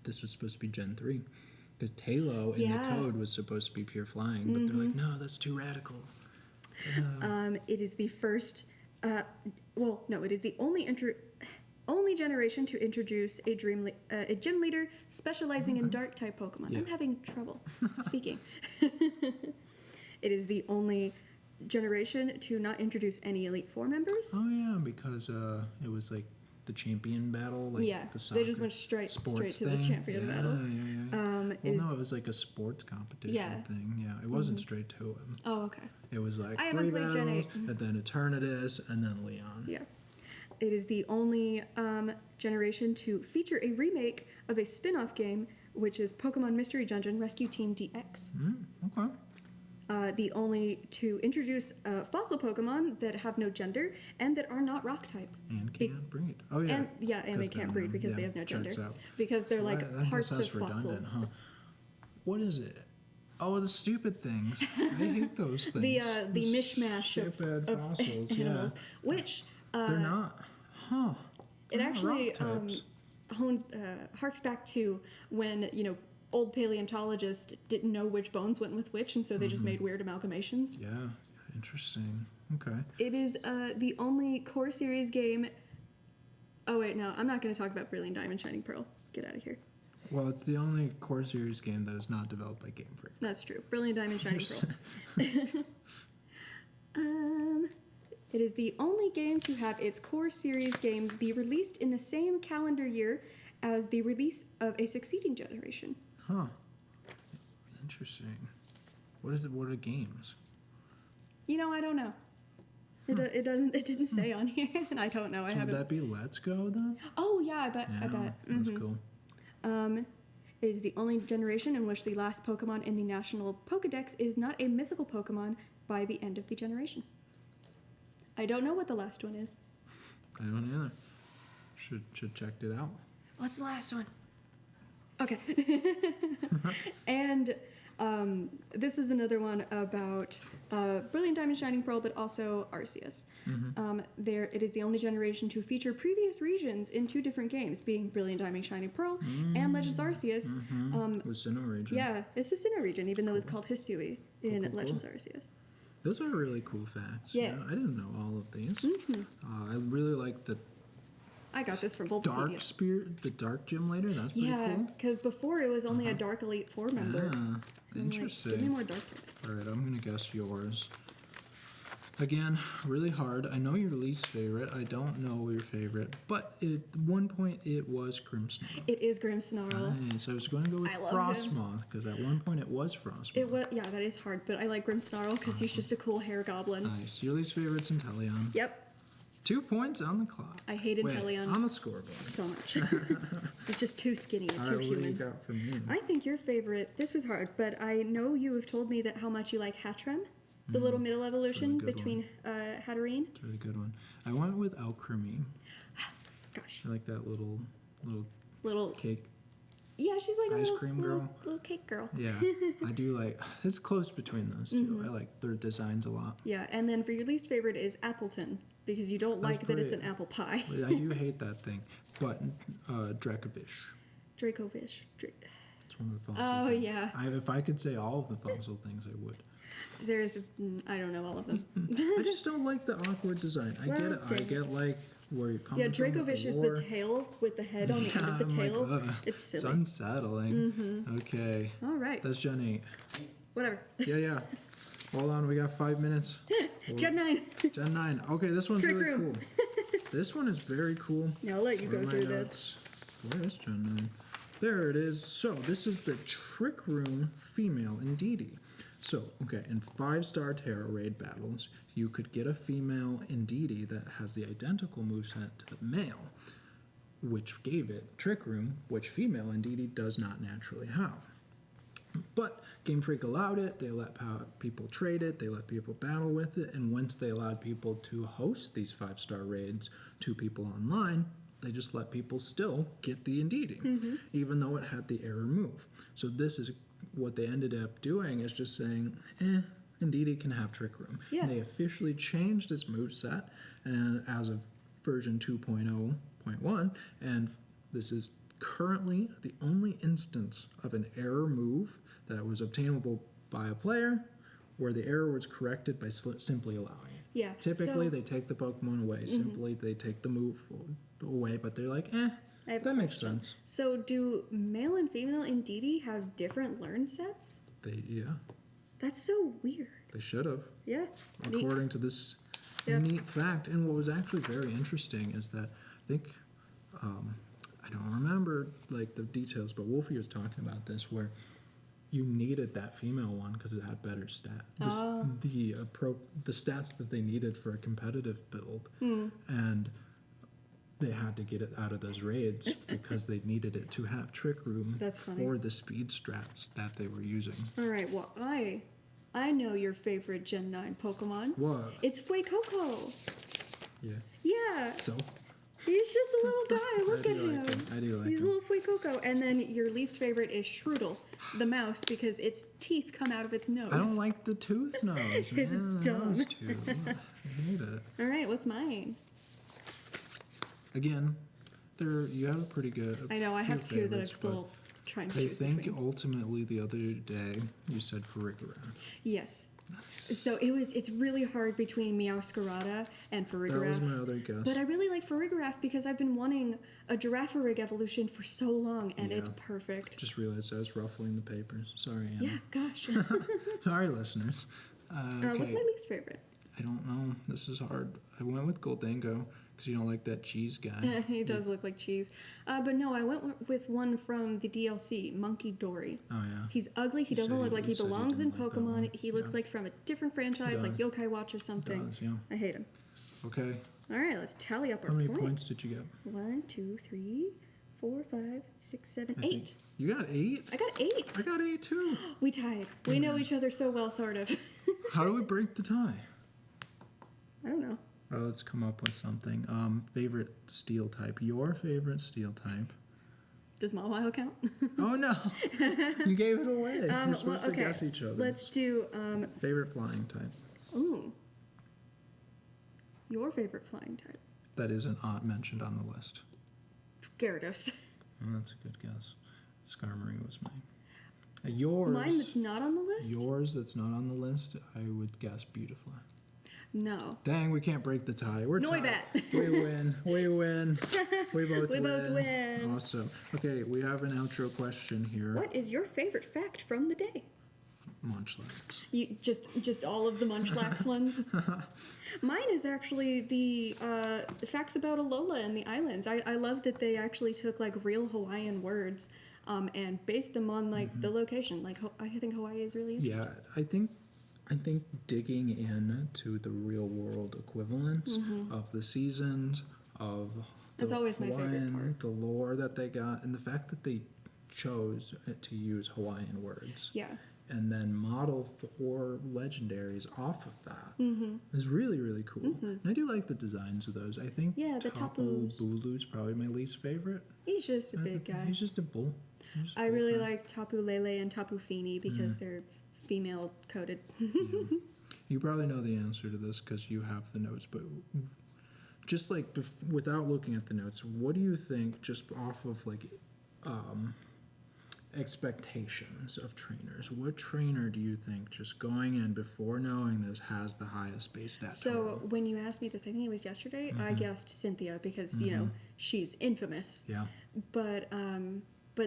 Speaker 1: this was supposed to be Gen 3. Because Tailo in the code was supposed to be pure flying, but they're like, no, that's too radical.
Speaker 2: It is the first, it is the only generation to introduce a gym leader specializing in dark type Pokemon.
Speaker 1: Yeah.
Speaker 2: I'm having trouble speaking. It is the only generation to not introduce any Elite Four members.
Speaker 1: Oh yeah, because it was like the champion battle, like
Speaker 2: Yeah,
Speaker 1: the soccer
Speaker 2: they just went straight
Speaker 1: sports
Speaker 2: to the
Speaker 1: thing.
Speaker 2: champion battle.
Speaker 1: Yeah.
Speaker 2: It is-
Speaker 1: No, it was like a sports competition
Speaker 2: Yeah.
Speaker 1: thing. Yeah, it wasn't straight to him.
Speaker 2: Oh, okay.
Speaker 1: It was like
Speaker 2: I
Speaker 1: 3
Speaker 2: haven't played Gen
Speaker 1: battles,
Speaker 2: 8.
Speaker 1: and then Eternatus, and then Leon.
Speaker 2: Yeah. It is the only generation to feature a remake of a spin-off game, which is Pokemon Mystery Dungeon Rescue Team DX.
Speaker 1: Okay.
Speaker 2: The only to introduce fossil Pokemon that have no gender and that are not rock type.
Speaker 1: And can't breed. Oh yeah.
Speaker 2: And they can't breed because they have no gender.
Speaker 1: checks out.
Speaker 2: Because they're
Speaker 1: So
Speaker 2: like
Speaker 1: that
Speaker 2: parts of
Speaker 1: sounds redundant,
Speaker 2: fossils.
Speaker 1: huh? What is it? Oh, the stupid things. I hate those things.
Speaker 2: The mishmash of
Speaker 1: Stupid fossils.
Speaker 2: animals, which
Speaker 1: They're not. Huh.
Speaker 2: it
Speaker 1: They're not
Speaker 2: actually
Speaker 1: rock types.
Speaker 2: harks back to when old paleontologists didn't know which bones went with which, and so they just made weird amalgamations.
Speaker 1: Yeah. Interesting. Okay.
Speaker 2: It is the only core series game. Oh wait, no, I'm not going to talk about Brilliant Diamond Shining Pearl. Get out of here.
Speaker 1: Well, it's the only core series game that is not developed by Game Freak.
Speaker 2: That's true. Brilliant Diamond Shining Pearl. It is the only game to have its core series game be released in the same calendar year as the release of a succeeding generation.
Speaker 1: Huh. Interesting. What is it? What are games?
Speaker 2: I don't know. It doesn't. It didn't say on here, and I don't know. I
Speaker 1: So would
Speaker 2: haven't.
Speaker 1: that be Let's Go then?
Speaker 2: Oh yeah, I bet.
Speaker 1: Yeah,
Speaker 2: I bet.
Speaker 1: that's cool.
Speaker 2: It is the only generation in which the last Pokemon in the National Pokedex is not a mythical Pokemon by the end of the generation. I don't know what the last one is.
Speaker 1: I don't either. Should checked it out.
Speaker 2: What's the last one? Okay. And this is another one about Brilliant Diamond Shining Pearl, but also Arceus. It is the only generation to feature previous regions in 2 different games, being Brilliant Diamond Shining Pearl and Legends Arceus.
Speaker 1: The Sinnoh region.
Speaker 2: Yeah, it's the Sinnoh region, even though it's called Hisui in
Speaker 1: Cool.
Speaker 2: Legends Arceus.
Speaker 1: Those are really cool facts.
Speaker 2: Yeah.
Speaker 1: I didn't know all of these. I really like the
Speaker 2: I got this from
Speaker 1: Dark
Speaker 2: Bulbapedia.
Speaker 1: Spirit, the Dark Gym Leader. That's pretty
Speaker 2: Yeah,
Speaker 1: cool.
Speaker 2: because before it was only a Dark Elite Four member.
Speaker 1: Yeah,
Speaker 2: I'm like,
Speaker 1: interesting.
Speaker 2: give me more Dark types.
Speaker 1: All right, I'm gonna guess yours. Again, really hard. I know your least favorite. I don't know your favorite, but at one point it was Grimmsnarl.
Speaker 2: It is Grimmsnarl.
Speaker 1: Nice. I was going to go with
Speaker 2: I love
Speaker 1: Frostmoth because at one point it was Frostmoth.
Speaker 2: It was, yeah, that is hard, but I like Grimmsnarl because he's just a cool hair goblin.
Speaker 1: Nice. Your least favorite's Inteleon.
Speaker 2: Yep,
Speaker 1: 2 points on the clock.
Speaker 2: I hate
Speaker 1: Wait,
Speaker 2: Inteleon
Speaker 1: on the scoreboard.
Speaker 2: so much. It's just too skinny and
Speaker 1: All
Speaker 2: too
Speaker 1: right, what do you
Speaker 2: human.
Speaker 1: got for me?
Speaker 2: I think your favorite, this was hard, but I know you have told me that how much you like Hattrem, the little middle evolution
Speaker 1: good
Speaker 2: between Hatterene.
Speaker 1: It's a really good one. I went with Alcremie.
Speaker 2: Gosh,
Speaker 1: I like that little
Speaker 2: little,
Speaker 1: cake.
Speaker 2: yeah, she's like a
Speaker 1: Ice
Speaker 2: little,
Speaker 1: cream
Speaker 2: little,
Speaker 1: girl.
Speaker 2: little cake girl.
Speaker 1: Yeah, I do like. It's close between those 2 I like their designs a lot.
Speaker 2: Yeah, and then for your least favorite is Appleton, because you don't like that it's an apple pie.
Speaker 1: I do hate that thing, but Dracovish.
Speaker 2: Dracovish.
Speaker 1: It's one of the fossil.
Speaker 2: Oh,
Speaker 1: things.
Speaker 2: yeah.
Speaker 1: If I could say all of the fossil things, I would.
Speaker 2: There's, I don't know all of them.
Speaker 1: I just don't like the awkward design. I get it. I
Speaker 2: dang.
Speaker 1: get like where you're coming
Speaker 2: Yeah,
Speaker 1: from. with
Speaker 2: Dracovish is
Speaker 1: lore.
Speaker 2: the tail with the head on the end of the
Speaker 1: I'm like,
Speaker 2: tail.
Speaker 1: ugh,
Speaker 2: It's
Speaker 1: It's
Speaker 2: silly.
Speaker 1: unsettling. Okay,
Speaker 2: All right,
Speaker 1: that's Gen 8.
Speaker 2: whatever.
Speaker 1: Yeah. Hold on, we got 5 minutes.
Speaker 2: Gen 9.
Speaker 1: Gen 9. Okay, this one's
Speaker 2: Trick
Speaker 1: really
Speaker 2: room.
Speaker 1: cool. This one is very cool.
Speaker 2: Now I'll let you
Speaker 1: Where
Speaker 2: go
Speaker 1: are
Speaker 2: through
Speaker 1: my
Speaker 2: this.
Speaker 1: notes? Where is Gen 9? There it is. So this is the Trick Room female Indeedee. So, okay, in 5-star Terra Raid battles, you could get a female Indeedee that has the identical moveset to the male, which gave it Trick Room, which female Indeedee does not naturally have. But Game Freak allowed it, they let people trade it, they let people battle with it, and once they allowed people to host these 5-star raids to people online, they just let people still get the Indeedee, even though it had the error move. So this is what they ended up doing, is just saying, Indeedee can have Trick Room.
Speaker 2: Yeah.
Speaker 1: And they officially changed its moveset and as of version 2.0.1, and this is currently the only instance of an error move that was obtainable by a player where the error was corrected by simply allowing it.
Speaker 2: Yeah.
Speaker 1: Typically,
Speaker 2: so,
Speaker 1: they take the Pokemon away. Simply, they take the move away, but they're like,
Speaker 2: I have a
Speaker 1: that makes
Speaker 2: question.
Speaker 1: sense.
Speaker 2: So do male and female Indeedee have different learn sets?
Speaker 1: Yeah.
Speaker 2: That's so weird.
Speaker 1: They should have,
Speaker 2: Yeah.
Speaker 1: according to this
Speaker 2: Yep.
Speaker 1: neat fact. And what was actually very interesting is that I think, I don't remember like the details, but Wolfie was talking about this where you needed that female one because it had better stats. The stats that they needed for a competitive build, and they had to get it out of those raids because they needed it to have trick room
Speaker 2: That's funny.
Speaker 1: for the speed strats that they were using.
Speaker 2: All right. Well, I know your favorite Gen 9 Pokemon.
Speaker 1: What?
Speaker 2: It's Fuecoco.
Speaker 1: Yeah.
Speaker 2: Yeah.
Speaker 1: So
Speaker 2: He's just a little guy. Look
Speaker 1: I
Speaker 2: at
Speaker 1: do
Speaker 2: him.
Speaker 1: like him. I do like
Speaker 2: He's
Speaker 1: him.
Speaker 2: a little Fuecoco. And then your least favorite is Shroodle, the mouse, because its teeth come out of its nose.
Speaker 1: I don't like the tooth nose.
Speaker 2: It's
Speaker 1: man.
Speaker 2: dumb.
Speaker 1: Those two. I hate it.
Speaker 2: All right. What's mine?
Speaker 1: Again, you have a pretty good.
Speaker 2: I know. I have
Speaker 1: few
Speaker 2: two that I'm
Speaker 1: favorites,
Speaker 2: still trying to
Speaker 1: but I
Speaker 2: choose
Speaker 1: think
Speaker 2: between.
Speaker 1: ultimately the other day you said Farigiraf.
Speaker 2: Yes. So it's really hard between Meowscarada and
Speaker 1: That was
Speaker 2: Farigiraf.
Speaker 1: my other guess.
Speaker 2: But I really like Farigiraf because I've been wanting a Girafarig evolution for so long, and it's
Speaker 1: Yeah.
Speaker 2: perfect.
Speaker 1: Just realized I was ruffling the papers. Sorry, Anna.
Speaker 2: Yeah, gosh.
Speaker 1: Sorry, listeners. Okay.
Speaker 2: What's my least favorite?
Speaker 1: I don't know. This is hard. I went with Goldango because you don't like that cheese guy.
Speaker 2: He does look like cheese. But no, I went with one from the DLC, Monkey Dory.
Speaker 1: Oh yeah.
Speaker 2: He's ugly. He
Speaker 1: You
Speaker 2: doesn't
Speaker 1: said
Speaker 2: look
Speaker 1: you-
Speaker 2: like he
Speaker 1: you said you
Speaker 2: belongs in
Speaker 1: didn't like that
Speaker 2: Pokemon.
Speaker 1: one.
Speaker 2: He looks
Speaker 1: Yeah.
Speaker 2: like from a different franchise, like
Speaker 1: does.
Speaker 2: Yokai Watch or something.
Speaker 1: Does, yeah.
Speaker 2: I hate him.
Speaker 1: Okay.
Speaker 2: All right, let's tally up our
Speaker 1: How many
Speaker 2: points.
Speaker 1: points did you get?
Speaker 2: 1, 2, 3, 4, 5, 6, 7,
Speaker 1: I think-
Speaker 2: 8.
Speaker 1: You got 8?
Speaker 2: I got 8.
Speaker 1: I got 8 too.
Speaker 2: We tied. We know each other so well, sort of.
Speaker 1: How do we break the tie?
Speaker 2: I don't know.
Speaker 1: Oh, let's come up with something. Favorite steel type. Your favorite steel type.
Speaker 2: Does Mawile count?
Speaker 1: Oh no! You gave it away. We're supposed to
Speaker 2: okay.
Speaker 1: guess each other.
Speaker 2: Let's do.
Speaker 1: Favorite flying type.
Speaker 2: Ooh. Your favorite flying type?
Speaker 1: That isn't mentioned on the list.
Speaker 2: Gyarados.
Speaker 1: Oh, that's a good guess. Skarmory was mine. Yours.
Speaker 2: Mine that's not on the list?
Speaker 1: Yours that's not on the list. I would guess Beautifly.
Speaker 2: No.
Speaker 1: Dang, we can't break the tie. We're tied.
Speaker 2: Noibat.
Speaker 1: We win. We win. We both
Speaker 2: We
Speaker 1: win.
Speaker 2: both win.
Speaker 1: Awesome. Okay, we have an outro question here.
Speaker 2: What is your favorite fact from the day?
Speaker 1: Munchlax.
Speaker 2: You just all of the Munchlax ones. Mine is actually the facts about Alola and the islands. I love that they actually took like real Hawaiian words and based them on like the location. Like I think Hawaii is really interesting.
Speaker 1: Yeah, I think digging into the real world equivalents of the seasons of
Speaker 2: That's always my favorite
Speaker 1: Hawaiian,
Speaker 2: part.
Speaker 1: the lore that they got, and the fact that they chose to use Hawaiian words.
Speaker 2: Yeah.
Speaker 1: And then model 4 legendaries off of that is really, really cool. And I do like the designs of those. I think
Speaker 2: Yeah, the
Speaker 1: Tapu
Speaker 2: Tapus.
Speaker 1: Bulu's probably my least favorite.
Speaker 2: He's just a big guy.
Speaker 1: He's just a bull. He's just a
Speaker 2: I really
Speaker 1: bullfrog.
Speaker 2: like Tapu Lele and Tapu Fini because they're female coded.
Speaker 1: You probably know the answer to this because you have the notes, but just like without looking at the notes, what do you think just off of like expectations of trainers? What trainer do you think just going in before knowing this has the highest base stat
Speaker 2: So
Speaker 1: total?
Speaker 2: when you asked me this, I think it was yesterday, I guessed Cynthia because, you know, she's infamous.
Speaker 1: Yeah.
Speaker 2: But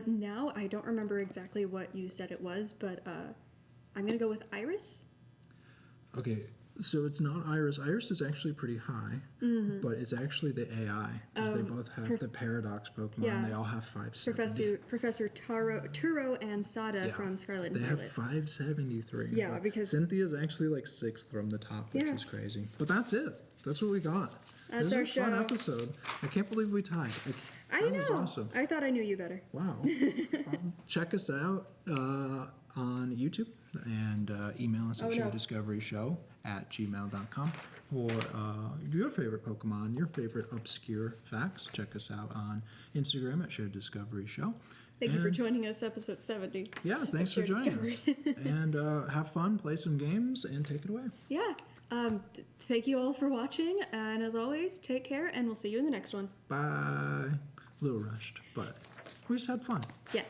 Speaker 2: now I don't remember exactly what you said it was, but I'm going to go with Iris.
Speaker 1: Okay, so it's not Iris. Iris is actually pretty high, but it's actually the AI because they both have the Paradox Pokemon.
Speaker 2: yeah.
Speaker 1: They all have 570.
Speaker 2: Professor Turo and Sada
Speaker 1: Yeah.
Speaker 2: from Scarlet
Speaker 1: They
Speaker 2: and
Speaker 1: have
Speaker 2: Violet.
Speaker 1: 573.
Speaker 2: Yeah,
Speaker 1: but
Speaker 2: because-
Speaker 1: Cynthia's actually like 6th from the top, which
Speaker 2: Yeah.
Speaker 1: is crazy. But that's it. That's what we got.
Speaker 2: That's
Speaker 1: this
Speaker 2: our
Speaker 1: was a fun
Speaker 2: show.
Speaker 1: episode. I can't believe we tied.
Speaker 2: I
Speaker 1: That
Speaker 2: know.
Speaker 1: was awesome.
Speaker 2: I thought I knew you better.
Speaker 1: Wow. Check us out on YouTube and email us at
Speaker 2: Oh, no.
Speaker 1: sharediscoveryshow@gmail.com for your favorite Pokemon, your favorite obscure facts. Check us out on Instagram at Shared Discovery Show.
Speaker 2: Thank you for
Speaker 1: And-
Speaker 2: joining us, episode 70.
Speaker 1: Yeah, thanks for
Speaker 2: Shared
Speaker 1: joining us. And have fun, play some games, and take it away.
Speaker 2: Yeah. Thank you all for watching, and as always, take care, and we'll see you in the next one.
Speaker 1: Bye. A little rushed, but we just had fun.
Speaker 2: Yeah.